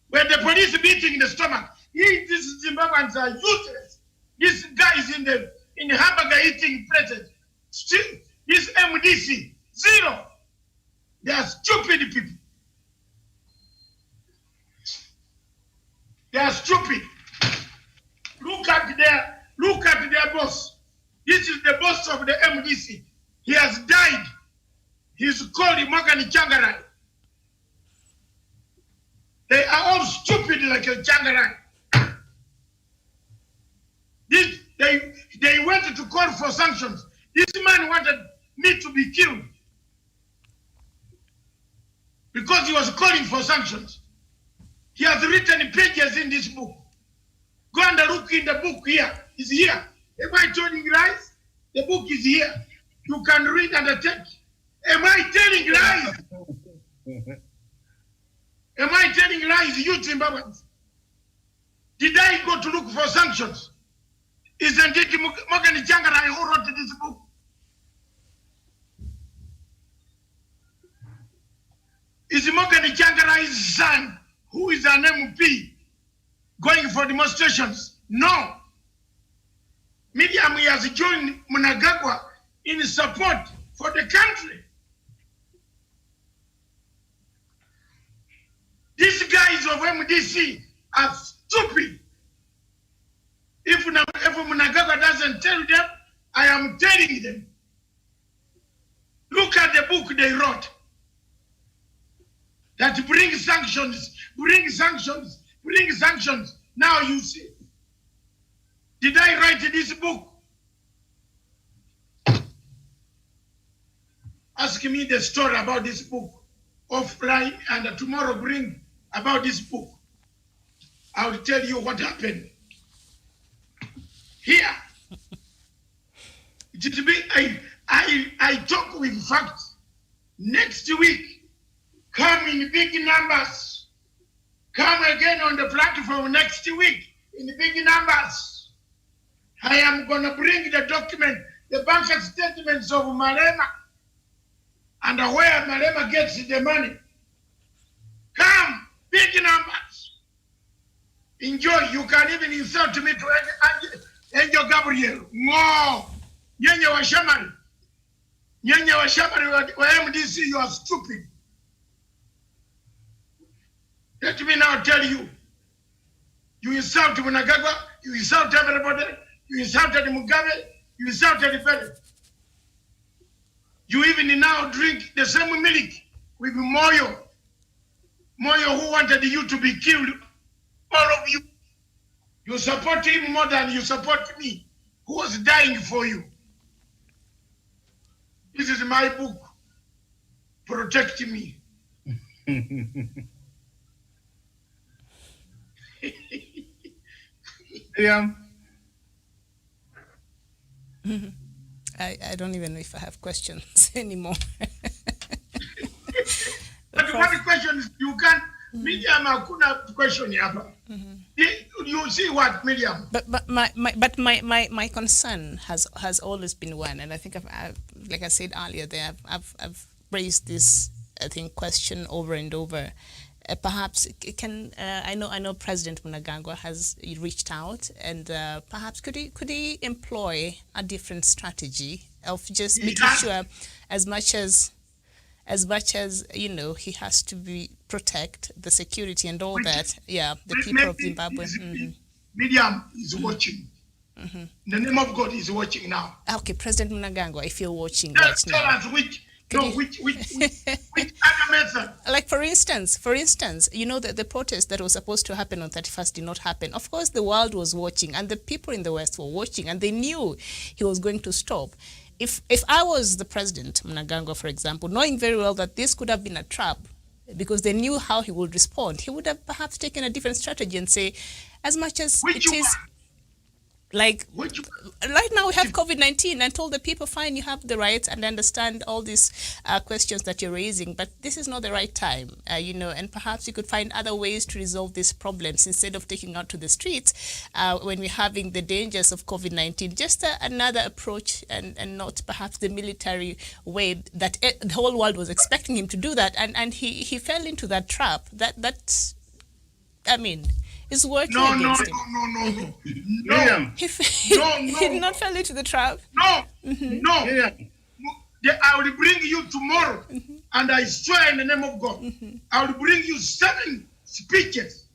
When the police beating the stomach, these Zimbabweans are useless. This guy is in the hamburger eating places. This MDC, zero. They are stupid people. They are stupid. Look at their boss. This is the boss of the MDC. He has died. He's called Morgan Changarai. They are all stupid like a Changarai. They wanted to call for sanctions. This man wanted me to be killed because he was calling for sanctions. He has written pages in this book. Go and look in the book here. It's here. Am I telling lies? The book is here. You can read and take. Am I telling lies? Am I telling lies, you Zimbabweans? Did I go to look for sanctions? Isn't it Morgan Changarai who wrote this book? Is Morgan Changarai's son, who is an MP, going for demonstrations? No. Miriam has joined Mnangagwa in support for the country. These guys of MDC are stupid. If Mnangagwa doesn't tell them, I am telling them. Look at the book they wrote. That bring sanctions, bring sanctions, bring sanctions. Now you see. Did I write this book? Ask me the story about this book offline, and tomorrow bring about this book. I will tell you what happened. Here. I talk with facts. Next week, come in big numbers. Come again on the platform next week in big numbers. I am going to bring the document, the bank statements of Malema, and where Malema gets the money. Come, big numbers. Enjoy. You can even insult me to Angel Gabriel. No. Nyenye wa Shamari. Nyenye wa Shamari wa MDC, you are stupid. Let me now tell you. You insult Mnangagwa, you insult everybody, you insulted Mugabe, you insulted the fellow. You even now drink the same milk with Moyo. Moyo who wanted you to be killed. All of you. You support him more than you support me, who was dying for you. This is my book. Protect me. Yeah. I don't even know if I have questions anymore. But one question is, you can't, Miriam, hakuna question hapa. You see what, Miriam? But my concern has always been one, and I think I've like I said earlier, there I've raised this question over and over. Perhaps it can. I know President Mnangagwa has reached out, and perhaps could he employ a different strategy of just making sure, as much as he has to protect the security and all that. Yeah, the people of Zimbabwe. Miriam is watching. In the name of God is watching now. Okay, President Mnangagwa, if you're watching tell now. us which other method. Like for instance, that the protest that was supposed to happen on 31st did not happen. Of course, the world was watching, and the people in the West were watching, and they knew he was going to stop. If I was the president, Mnangagwa, for example, knowing very well that this could have been a trap, because they knew how he would respond, he would have perhaps taken a different strategy and say, as much as right now we have COVID-19, and told the people, fine, you have the rights, and understand all these questions that you're raising, but this is not the right time, and perhaps you could find other ways to resolve these problems instead of taking out to the streets when we're having the dangers of COVID-19. Just another approach, and not perhaps the military way that the whole world was expecting him to do that, and he fell into that trap. Is working against him. No. He did not fall into the trap. No. I will bring you tomorrow, and I swear in the name of God, I will bring you 7 speeches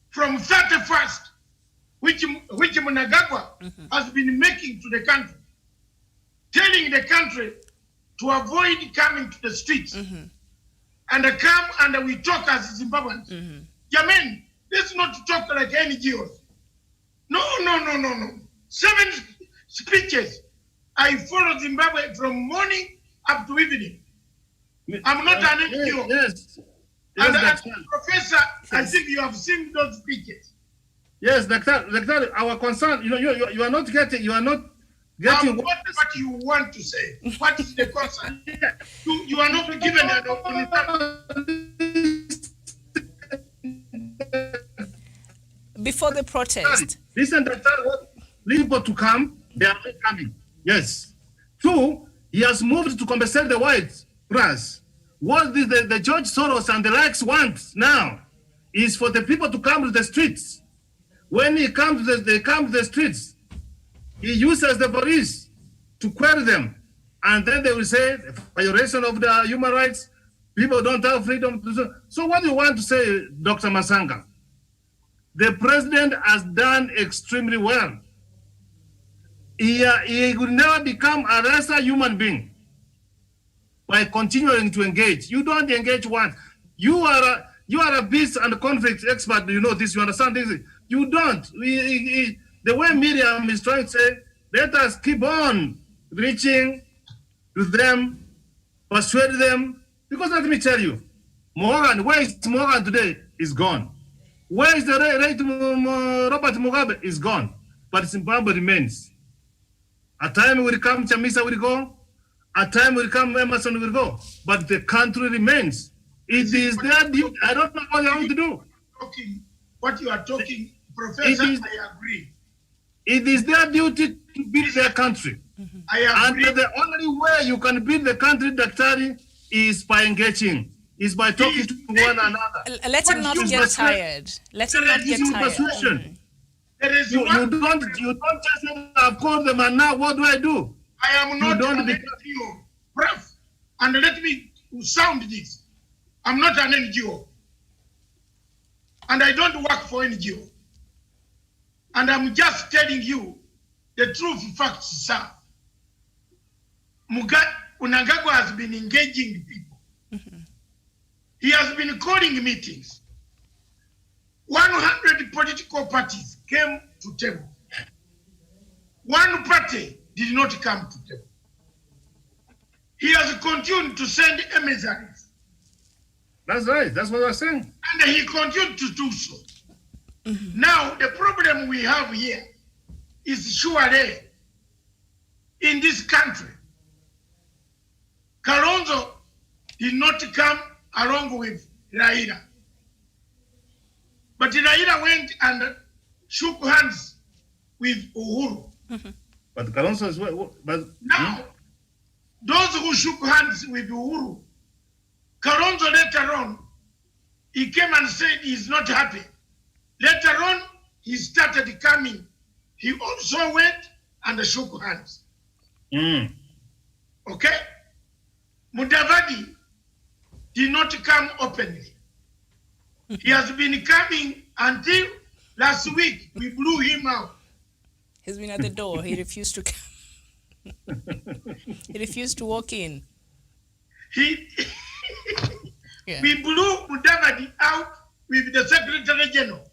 from 31st, which Mnangagwa has been making to the country, telling the country to avoid coming to the streets, and come and we talk as Zimbabweans. Yamen, let's not talk like NGOs. No. 7 speeches. I follow Zimbabwe from morning up to evening. I'm not an NGO. Yes. And as a professor, I think you have seen those speeches. Yes, Dr. Our concern, you are not getting, what you want to say. What is the concern? You are not given an opportunity. Before the protest. Listen, people to come, they are not coming. Yes. 2, he has moved to compensate the white grass. What the George Soros and the likes want now is for the people to come to the streets. When they come to the streets, he uses the police to query them. And then they will say, violation of the human rights, people don't have freedom to do. So what do you want to say, Dr. Masanga? The president has done extremely well. He will never become a lesser human being by continuing to engage. You don't engage once. You are a peace and conflict expert. You know this. You understand this. You don't. The way Miriam is trying to say, let us keep on reaching to them, persuade them. Because let me tell you, Morgan, where is Morgan today? Is gone. Where is the right Robert Mugabe? Is gone. But Zimbabwe remains. A time will come, Chamisa will go. A time will come, Emerson will go. But the country remains. It is their duty. I don't know what you want to do. What you are talking, Professor, I agree. It is their duty to build their country. I agree. And the only way you can build the country, Daktari, is by engaging. Is by talking to one another. Let him not get tired. Let him not get tired. You don't just say, I've called them and now what do I do? I am not an NGO. Prof, and let me sound this. I'm not an NGO. And I don't work for NGO. And I'm just telling you the truth facts, sir. Mnangagwa has been engaging people. He has been calling meetings. 100 political parties came to table. One party did not come to table. He has continued to send emissaries. That's right. That's what I was saying. And he continued to do so. Now, the problem we have here is surely in this country, Kalonzo did not come along with Raila. But Raila went and shook hands with Uhuru. But Kalonzo is well. But now, those who shook hands with Uhuru, Kalonzo later on, he came and said he's not happy. Later on, he started coming. He also went and shook hands. Okay? Mudavadi did not come openly. He has been coming until last week. We blew him out. He's been at the door. He refused to come. He refused to walk in. We blew Mudavadi out with the Secretary General.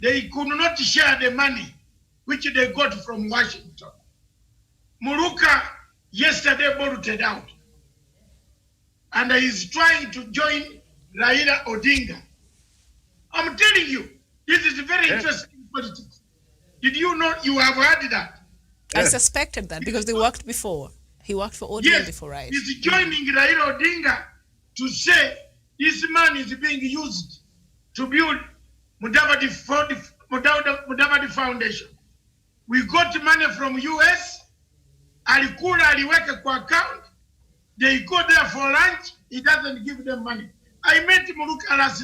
They could not share the money which they got from Washington. Muruka yesterday bolted out. And he's trying to join Raila Odinga. I'm telling you, this is very interesting politics. Did you know you have heard that? I suspected that because they worked before. He worked for Odinga before, right? He's joining Raila Odinga to say this money is being used to build Mudavadi Foundation. We got money from US. Alikula aliweka kwa account. They go there for lunch. He doesn't give them money. I met Muruka last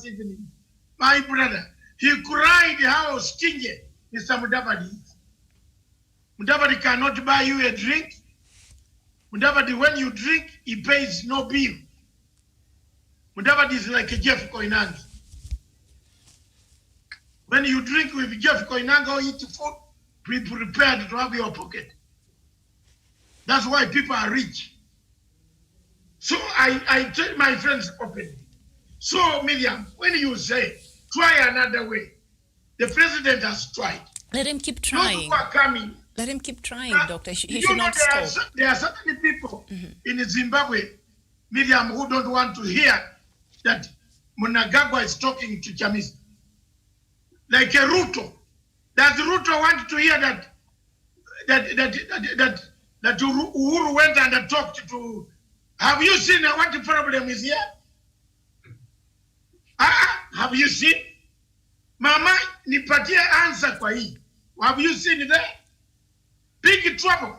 evening. My brother. He cried how stingy Mr. Mudavadi is. Mudavadi cannot buy you a drink. Mudavadi, when you drink, he pays no bill. Mudavadi is like a Jeff Koinange. When you drink with Jeff Koinange or eat food, be prepared to have your pocket. That's why people are rich. So I tell my friends openly. So, Miriam, when you say, try another way, the president has tried. Let him keep trying. Those who are coming. Let him keep trying, Doctor. He should not stop. There are certain people in Zimbabwe, Miriam, who don't want to hear that Mnangagwa is talking to Chamisa. like a Ruto. Does Ruto want to hear that Uhuru went and talked to? Have you seen what the problem is here? Have you seen? Mama, nipatie answer kwa hii. Have you seen it there? Big trouble.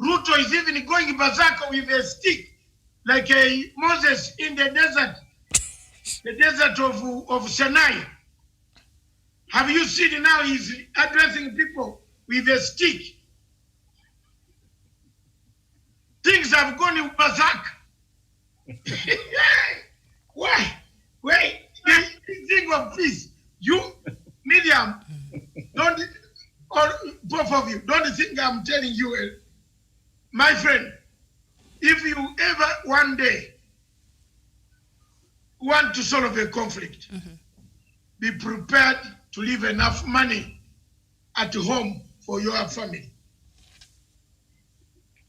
Ruto is even going berserk with a stick, like a Moses in the desert of Sinai. Have you seen now he's addressing people with a stick? Things have gone berserk. Why? Wait, think of peace. You, Miriam, don't, or both of you, don't think I'm telling you, my friend, if you ever one day want to solve a conflict, be prepared to leave enough money at home for your family.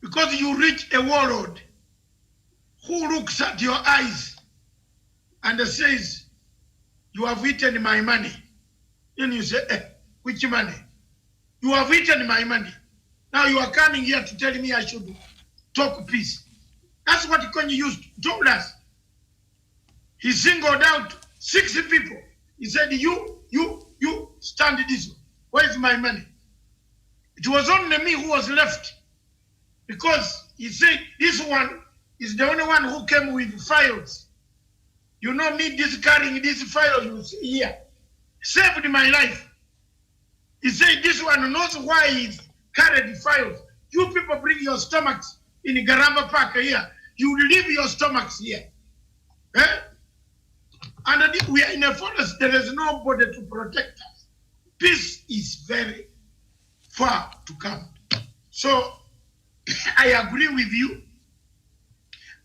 Because you reach a warlord who looks at your eyes and says, you have eaten my money. Then you say, which money? You have eaten my money. Now you are coming here to tell me I should talk peace. That's what Kanye told us. He singled out 60 people. He said, you stand this way. Where is my money? It was only me who was left. Because he said, this one is the only one who came with files. You know me carrying this file you see here. Saved my life. He said, this one knows why he's carried files. You people bring your stomachs in Garamba Park here. You leave your stomachs here. Eh? And we are in a forest. There is nobody to protect us. Peace is very far to come. So, I agree with you.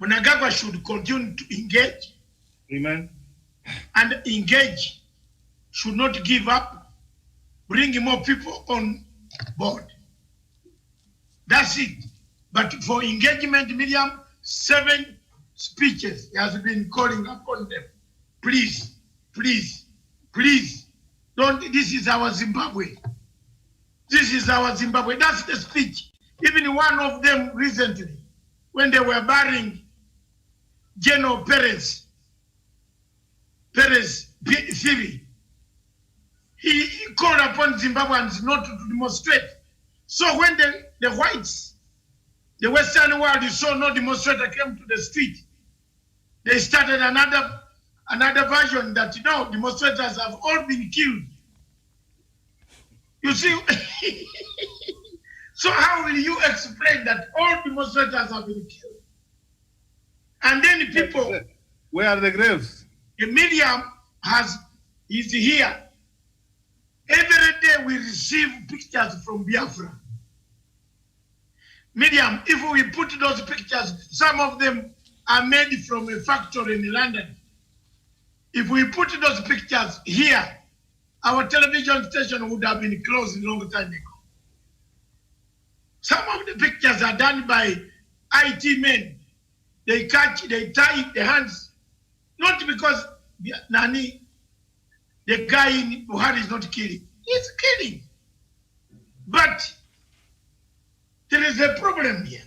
Mnangagwa should continue to engage. Amen. And engage. Should not give up. Bring more people on board. That's it. But for engagement, Miriam, 7 speeches he has been calling upon them. Please, please, please, don't, this is our Zimbabwe. This is our Zimbabwe. That's the speech. Even one of them recently, when they were burying General Perez Phiri, he called upon Zimbabweans not to demonstrate. So when the whites, the Western world, you saw no demonstrator came to the street, they started another version that, demonstrators have all been killed. You see, so how will you explain that all demonstrators have been killed? And then people... Where are the graves? The medium is here. Every day we receive pictures from Biafra. Medium, if we put those pictures, some of them are made from a factory in London. If we put those pictures here, our television station would have been closed a long time ago. Some of the pictures are done by IT men. They tie the hands, not because Nani, the guy in Buhari is not killing. He's killing. But there is a problem here.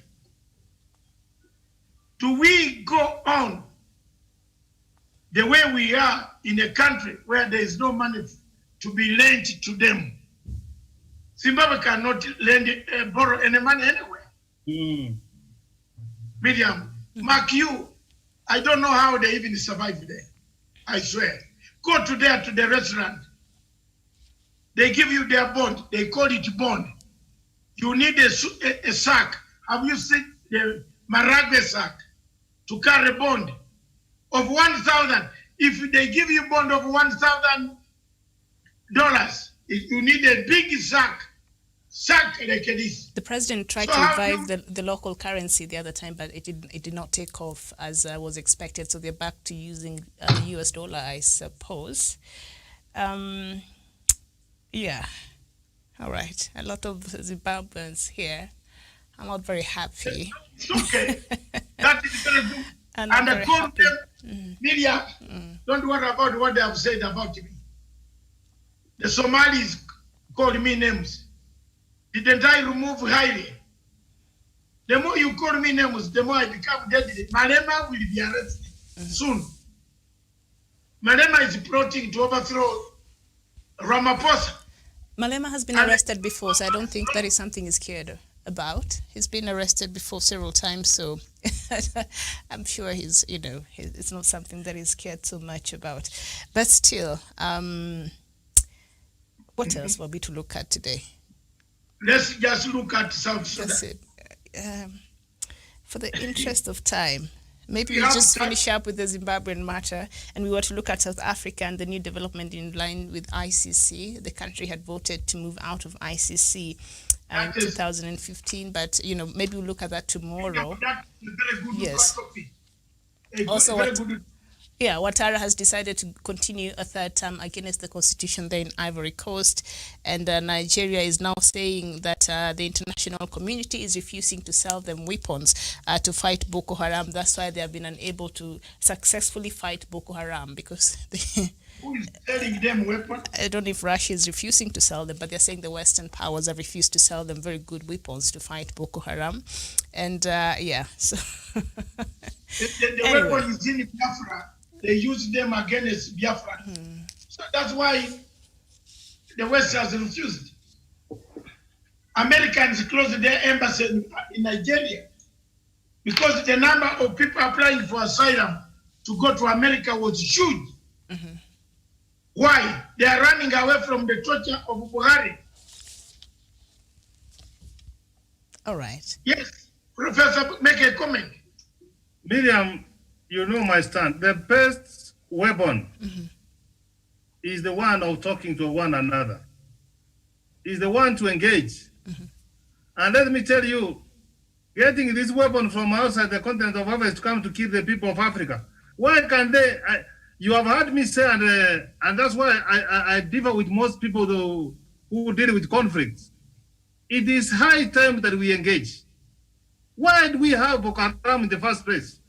Do we go on the way we are in a country where there is no money to be lent to them? Zimbabwe cannot borrow any money anywhere. Miriam, Mark, I don't know how they even survive there. I swear. Go to the restaurant. They give you their bond. They call it bond. You need a sack. Have you seen the Maragwe sack to carry bond of 1,000? If they give you bond of $1,000, you need a big sack like this. The president tried to revive the local currency the other time, but it did not take off as was expected. So they're back to using the US dollar, I suppose. Yeah. All right. A lot of Zimbabweans here are not very happy. It's okay. That is very good. And I told them, Miriam, don't worry about what they have said about me. The Somalis called me names. Didn't I remove Haile? The more you call me names, the more I become deadly. Malema will be arrested soon. Malema is plotting to overthrow Ramaphosa. Malema has been arrested before, so I don't think that is something he's scared about. He's been arrested before several times, so I'm sure he's, it's not something that he's scared so much about. But still, what else were we to look at today? Let's just look at South Sudan. That's it. For the interest of time, maybe we'll just finish up with the Zimbabwean matter, and we were to look at South Africa and the new development in line with ICC. The country had voted to move out of ICC in 2015, but maybe we'll look at that tomorrow. That's a very good Yes. Also, Ouattara has decided to continue a third term against the constitution there in Ivory Coast, and Nigeria is now saying that the international community is refusing to sell them weapons to fight Boko Haram. That's why they have been unable to successfully fight Boko Haram, because Who is selling them weapons? I don't know if Russia is refusing to sell them, but they're saying the Western powers have refused to sell them very good weapons to fight Boko Haram. And so The Anyway. weapons in Biafra, they use them against Biafra. So that's why the West has refused. Americans closed their embassy in Nigeria because the number of people applying for asylum to go to America was huge. Why? They are running away from the torture of Buhari. all right. Yes, Professor, make a comment. Miriam, you know my stand. The best weapon is the one of talking to one another. Is the one to engage. And let me tell you, getting this weapon from outside the continent of Africa to come to kill the people of Africa. Why can they? You have heard me say, and that's why I differ with most people who deal with conflicts. It is high time that we engage. Why do we have Boko Haram in the first place?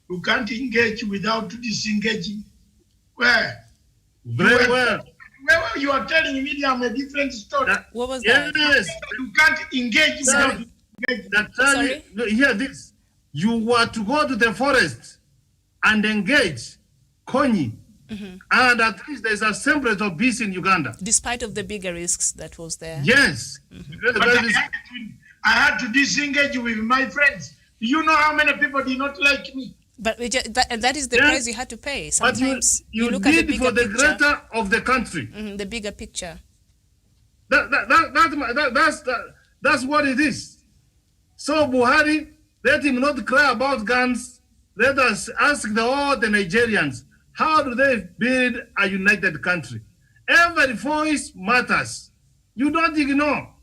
You can't engage without disengaging. Where? Very well. Well, you are telling me I'm a different story. What was that? Yes. You can't engage without Sorry. disengaging. Sorry? Hear this. You were to go to the forest and engage Konyi, and at least there's a semblance of peace in Uganda. Despite of the bigger risks that was there. Yes. But I had to disengage with my friends. Do you know how many people did not like me? But that is the Yeah. price you had to pay. But Sometimes you look at the did bigger for the picture. greater of the country. The bigger picture. That's what it is. So Buhari, let him not cry about guns. Let us ask all the Nigerians, how do they build a united country? Every voice matters. You don't ignore.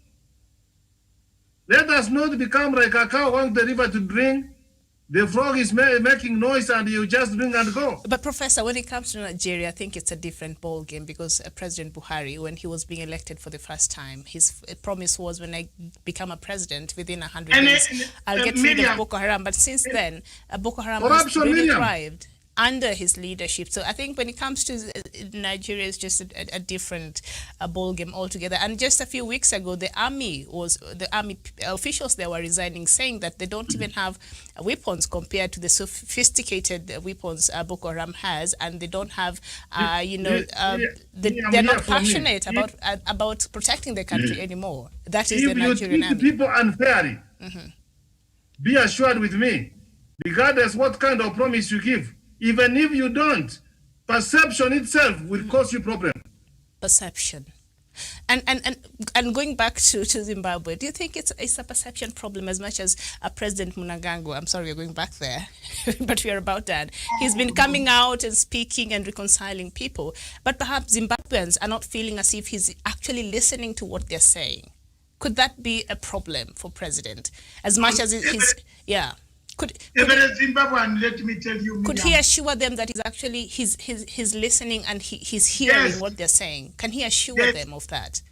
Let us not become like a cow going to the river to drink. The frog is making noise and you just drink and go. But Professor, when it comes to Nigeria, I think it's a different ball game, because President Buhari, when he was being elected for the first time, his promise was, when I become a president, within 100 days, I'll get rid of Boko Haram. But since then, Boko Haram has Corruption, really Miriam. thrived under his leadership. So I think when it comes to Nigeria, it's just a different ball game altogether. And just a few weeks ago, the army officials there were resigning, saying that they don't even have weapons compared to the sophisticated weapons Boko Haram has, and they don't have, they're not passionate about protecting the country anymore. That is the If you Nigerian treat army. people unfairly, be assured with me, regardless what kind of promise you give, even if you don't, perception itself will cause you problem. Perception. And going back to Zimbabwe, do you think it's a perception problem as much as President Mnangagwa? I'm sorry, we're going back there, but we are about that. He's been coming out and speaking and reconciling people, but perhaps Zimbabweans are not feeling as if he's actually listening to what they're saying. Could that be a problem for President? As much as he's, yeah. Could Zimbabwean, let me tell you, could he assure them that he's listening and he's hearing Yes. what they're saying? Can he assure Yes. them of that?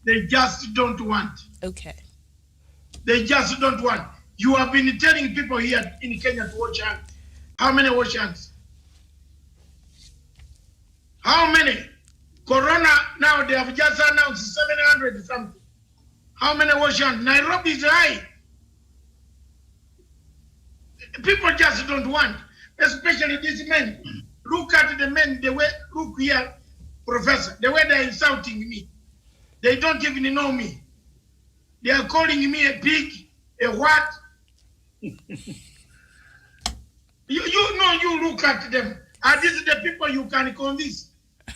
They just don't want. Okay. They just don't want. You have been telling people here in Kenya to watch hands. How many watch hands? How many? Corona, now they have just announced 700 something. How many was young? Nairobi is high. People just don't want, especially these men. Look at the men, the way, look here, Professor, the way they're insulting me. They don't even know me. They are calling me a pig, a what? you know, you look at them. Are these the people you can convince?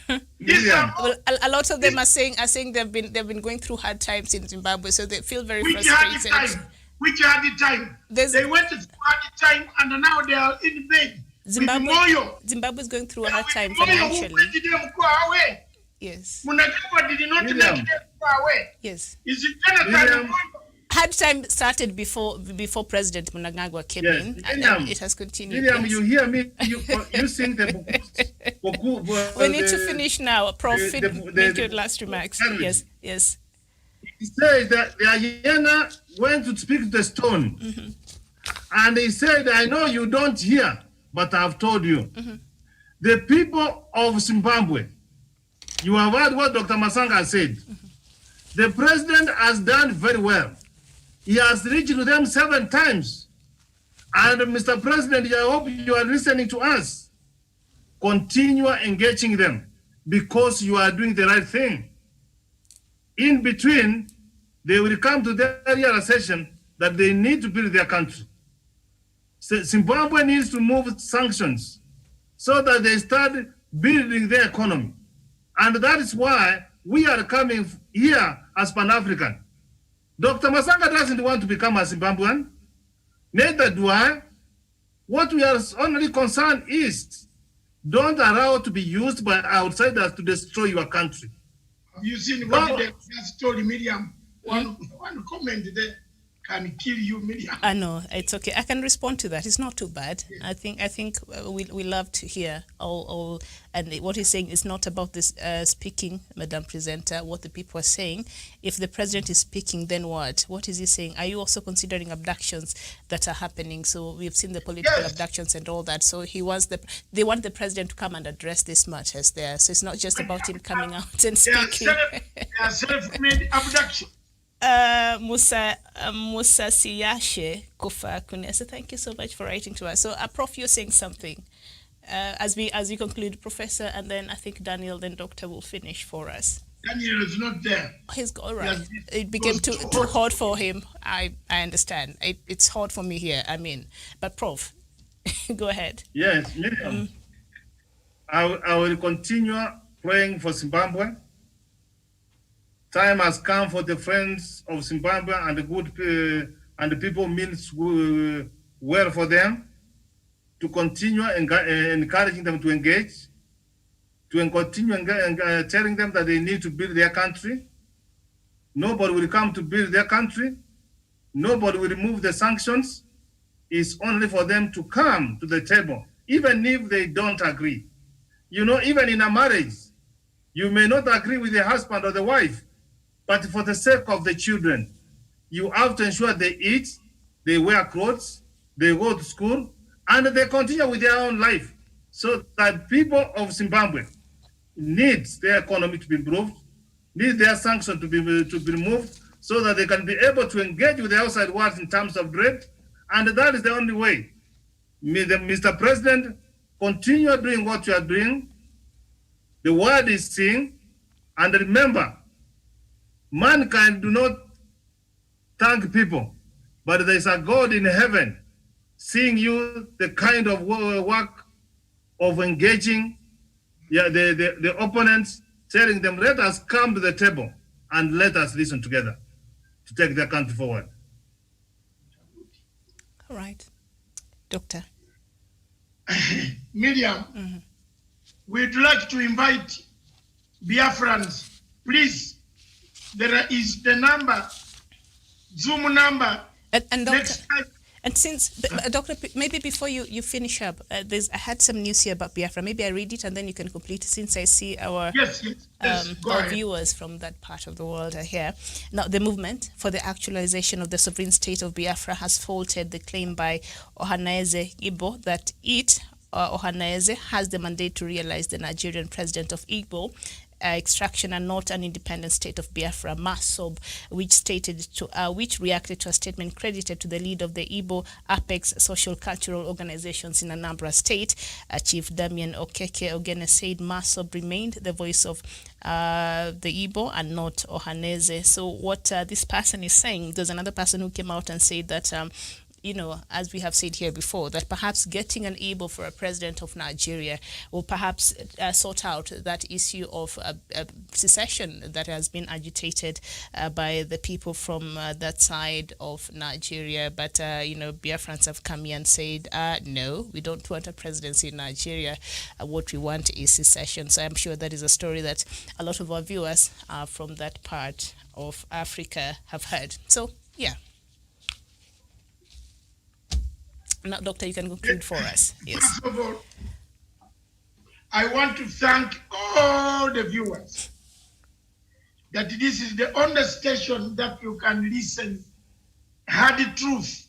Well, a lot of them are saying they've been going through hard times in Zimbabwe, so they feel very frustrated. Which had the time? They went through hard time and now they are in bed. Zimbabwe is going through a hard time financially. Who did them go away? Yes. Munangagwa did not make them go away. Yes. Is it Jonathan? Hard time started before President Mnangagwa came in, and it has continued. Miriam, you hear me? You sing the we need to finish now. Prof, make your last remarks. Yes. He said that the hyena went to speak to the stone. And he said, I know you don't hear, but I've told you. The people of Zimbabwe, you have heard what Dr. Masanga said. The president has done very well. He has reached to them 7 times. And Mr. President, I hope you are listening to us. Continue engaging them because you are doing the right thing. In between, they will come to their realization that they need to build their country. So Zimbabwe needs to move sanctions so that they start building their economy. And that is why we are coming here as Pan-African. Dr. Masanga doesn't want to become a Zimbabwean. Neither do I. What we are only concerned is don't allow it to be used by outsiders to destroy your country. Have you seen what they just told Miriam? One comment there can kill you, Miriam. I know, it's okay. I can respond to that. It's not too bad. Yeah. I think we love to hear all and what he's saying is not about this speaking, Madam Presenter, what the people are saying. If the president is speaking, then what? What is he saying? Are you also considering abductions that are happening? So we've seen the political abductions and all that. So they want the president to come and address these matters there. So it's not just about him coming out and speaking. They are self-made abduction. Musa Siyashe Kufa Kunesa, thank you so much for writing to us. So, Prof, you're saying something as we conclude, Professor, and then I think Daniel, then Doctor will finish for us. Daniel is not there. He's all right. It became too hard for him. I understand. It's hard for me here. I mean, but Prof, go ahead. Yes, Miriam. I will continue praying for Zimbabwe. Time has come for the friends of Zimbabwe and the good and the people means well for them to continue encouraging them to engage, to continue telling them that they need to build their country. Nobody will come to build their country. Nobody will remove the sanctions. It's only for them to come to the table, even if they don't agree. You know, even in a marriage, you may not agree with the husband or the wife, but for the sake of the children, you have to ensure they eat, they wear clothes, they go to school, and they continue with their own life. So that people of Zimbabwe need their economy to be improved, need their sanctions to be removed, so that they can be able to engage with the outside world in terms of trade. And that is the only way. Mr. President, continue doing what you are doing. The world is seeing, and remember, mankind do not thank people, but there is a God in heaven seeing you, the kind of work of engaging the opponents, telling them, let us come to the table and let us listen together to take their country forward. All right. Doctor. Miriam, we'd like to invite Biafrans, please. There is the number, Zoom number. And Doctor, and since, Doctor, maybe before you finish up, I had some news here about Biafra. Maybe I read it and then you can complete it, since I see our viewers from that part of the world are here. Now, the movement for the actualization of the sovereign state of Biafra has faulted the claim by Ohanaeze Igbo that Ohanaeze has the mandate to realize the Nigerian president of Igbo extraction and not an independent state of Biafra, MASOB, which reacted to a statement credited to the lead of the Igbo Apex social cultural organizations in Anambra State. Chief Damien Okeke Ogene said MASOB remained the voice of the Igbo and not Ohaneze. So what this person is saying, there's another person who came out and said that as we have said here before, that perhaps getting an Igbo for a president of Nigeria will perhaps sort out that issue of secession that has been agitated by the people from that side of Nigeria. But, Biafrans have come here and said, no, we don't want a presidency in Nigeria. What we want is secession. So I'm sure that is a story that a lot of our viewers from that part of Africa have heard. So, yeah. Now, Doctor, you can conclude for us. Yes. First of all, I want to thank all the viewers that this is the only station that you can listen hard truth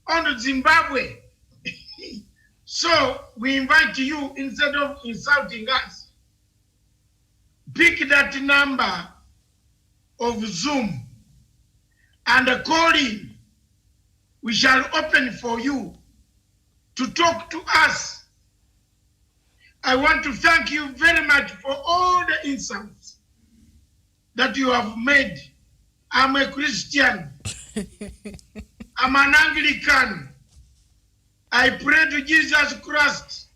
on Zimbabwe. So we invite you, instead of insulting us, pick that number of Zoom and call in. We shall open for you to talk to us. I want to thank you very much for all the insults that you have made. I'm a Christian. I'm an Anglican. I pray to Jesus Christ.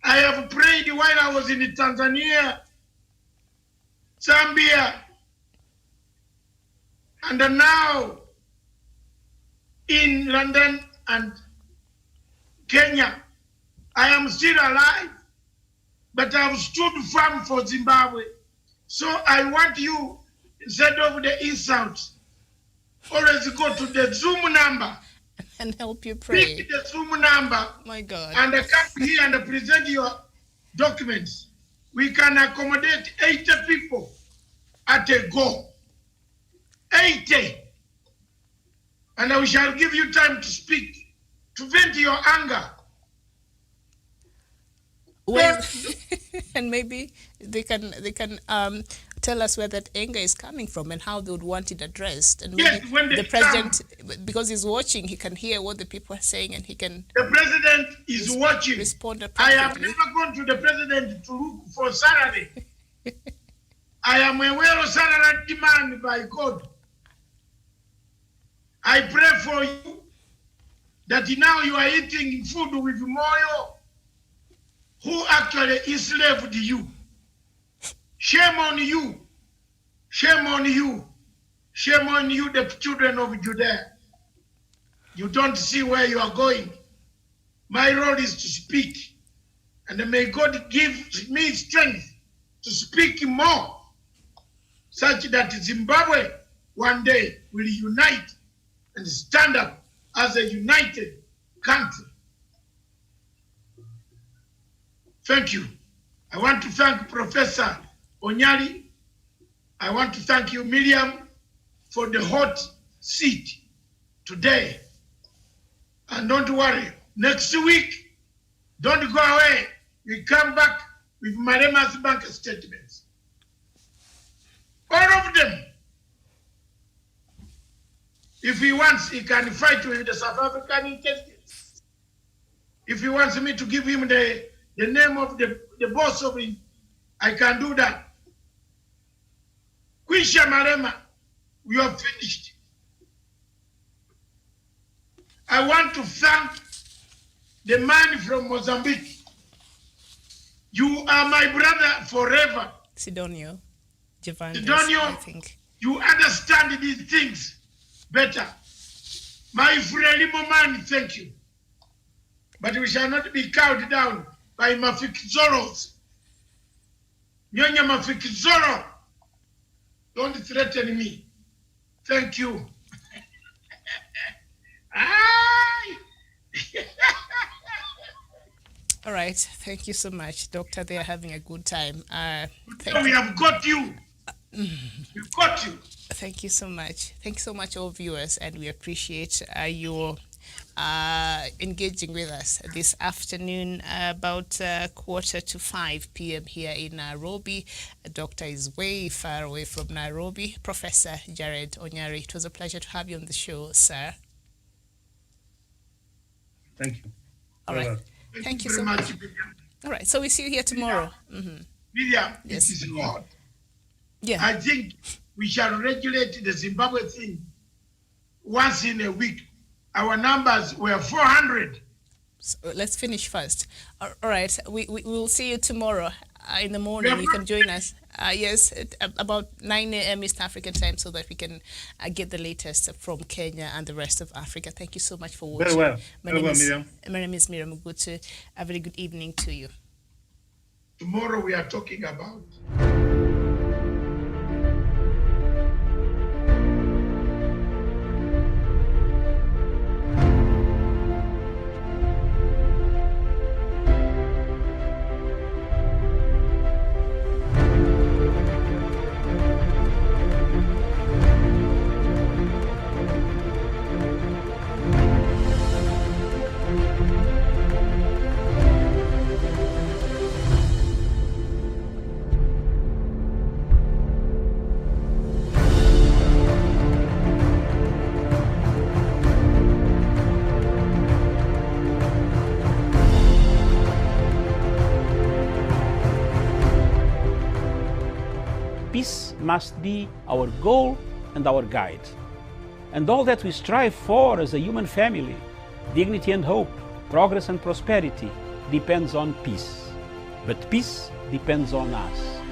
I have prayed while I was in Tanzania, Zambia, and now in London and Kenya. I am still alive, but I have stood firm for Zimbabwe. So I want you, instead of the insults, always go to the Zoom number and help you pray. Pick the Zoom number. My God. And come here and present your documents. We can accommodate 80 people at a go. 80. And we shall give you time to speak, to vent your anger. Well, and maybe they can tell us where that anger is coming from and how they would want it addressed. And maybe yes, when the president, because he's watching, he can hear what the people are saying and he can. The president is watching. Respond I have never gone to the president to look for salary. I am a well-salaried man by God. I pray for you that now you are eating food with Moyo, who actually enslaved you. Shame on you. Shame on you. Shame on you, the children of Judea. You don't see where you are going. My role is to speak. And may God give me strength to speak more, such that Zimbabwe one day will unite and stand up as a united country. Thank you. I want to thank Professor Onyali. I want to thank you, Miriam, for the hot seat today. And don't worry, next week, don't go away. We come back with Malema's bank statements. All of them. If he wants, he can fight with the South African intelligence. If he wants me to give him the name of the boss of it, I can do that. Kwisha Malema, we are finished. I want to thank the man from Mozambique. You are my brother forever. Sidonio Giovanni, Sidonio, I think. You understand these things better. My Frelimo man, thank you. But we shall not be cowed down by Mafikzoros. Nyonya Mafikzoro, don't threaten me. Thank you. All right, thank you so much, Doctor. They are having a good time. We have got you. We've got you. Thank you so much. Thank you so much, all viewers, and we appreciate your engaging with us this afternoon, about 4:45 p.m. here in Nairobi. A doctor is way far away from Nairobi. Professor Jared Onyari, it was a pleasure to have you on the show, sir. Thank you. All right. Thank you so much. All right. So we see you here tomorrow. Miriam, Yes. it is hard. Yeah. I think we shall regulate the Zimbabwe thing once in a week. Our numbers were 400. So let's finish first. All right. We will see you tomorrow in the morning. You can join us. Yes, about 9 a.m. East African time, so that we can get the latest from Kenya and the rest of Africa. Thank you so much for watching. Very well. Miriam. My name is Miriam Ugutu. A very good evening to you. Tomorrow we are talking about peace must be our goal and our guide. And all that we strive for as a human family, dignity and hope, progress and prosperity, depends on peace. But peace depends on us.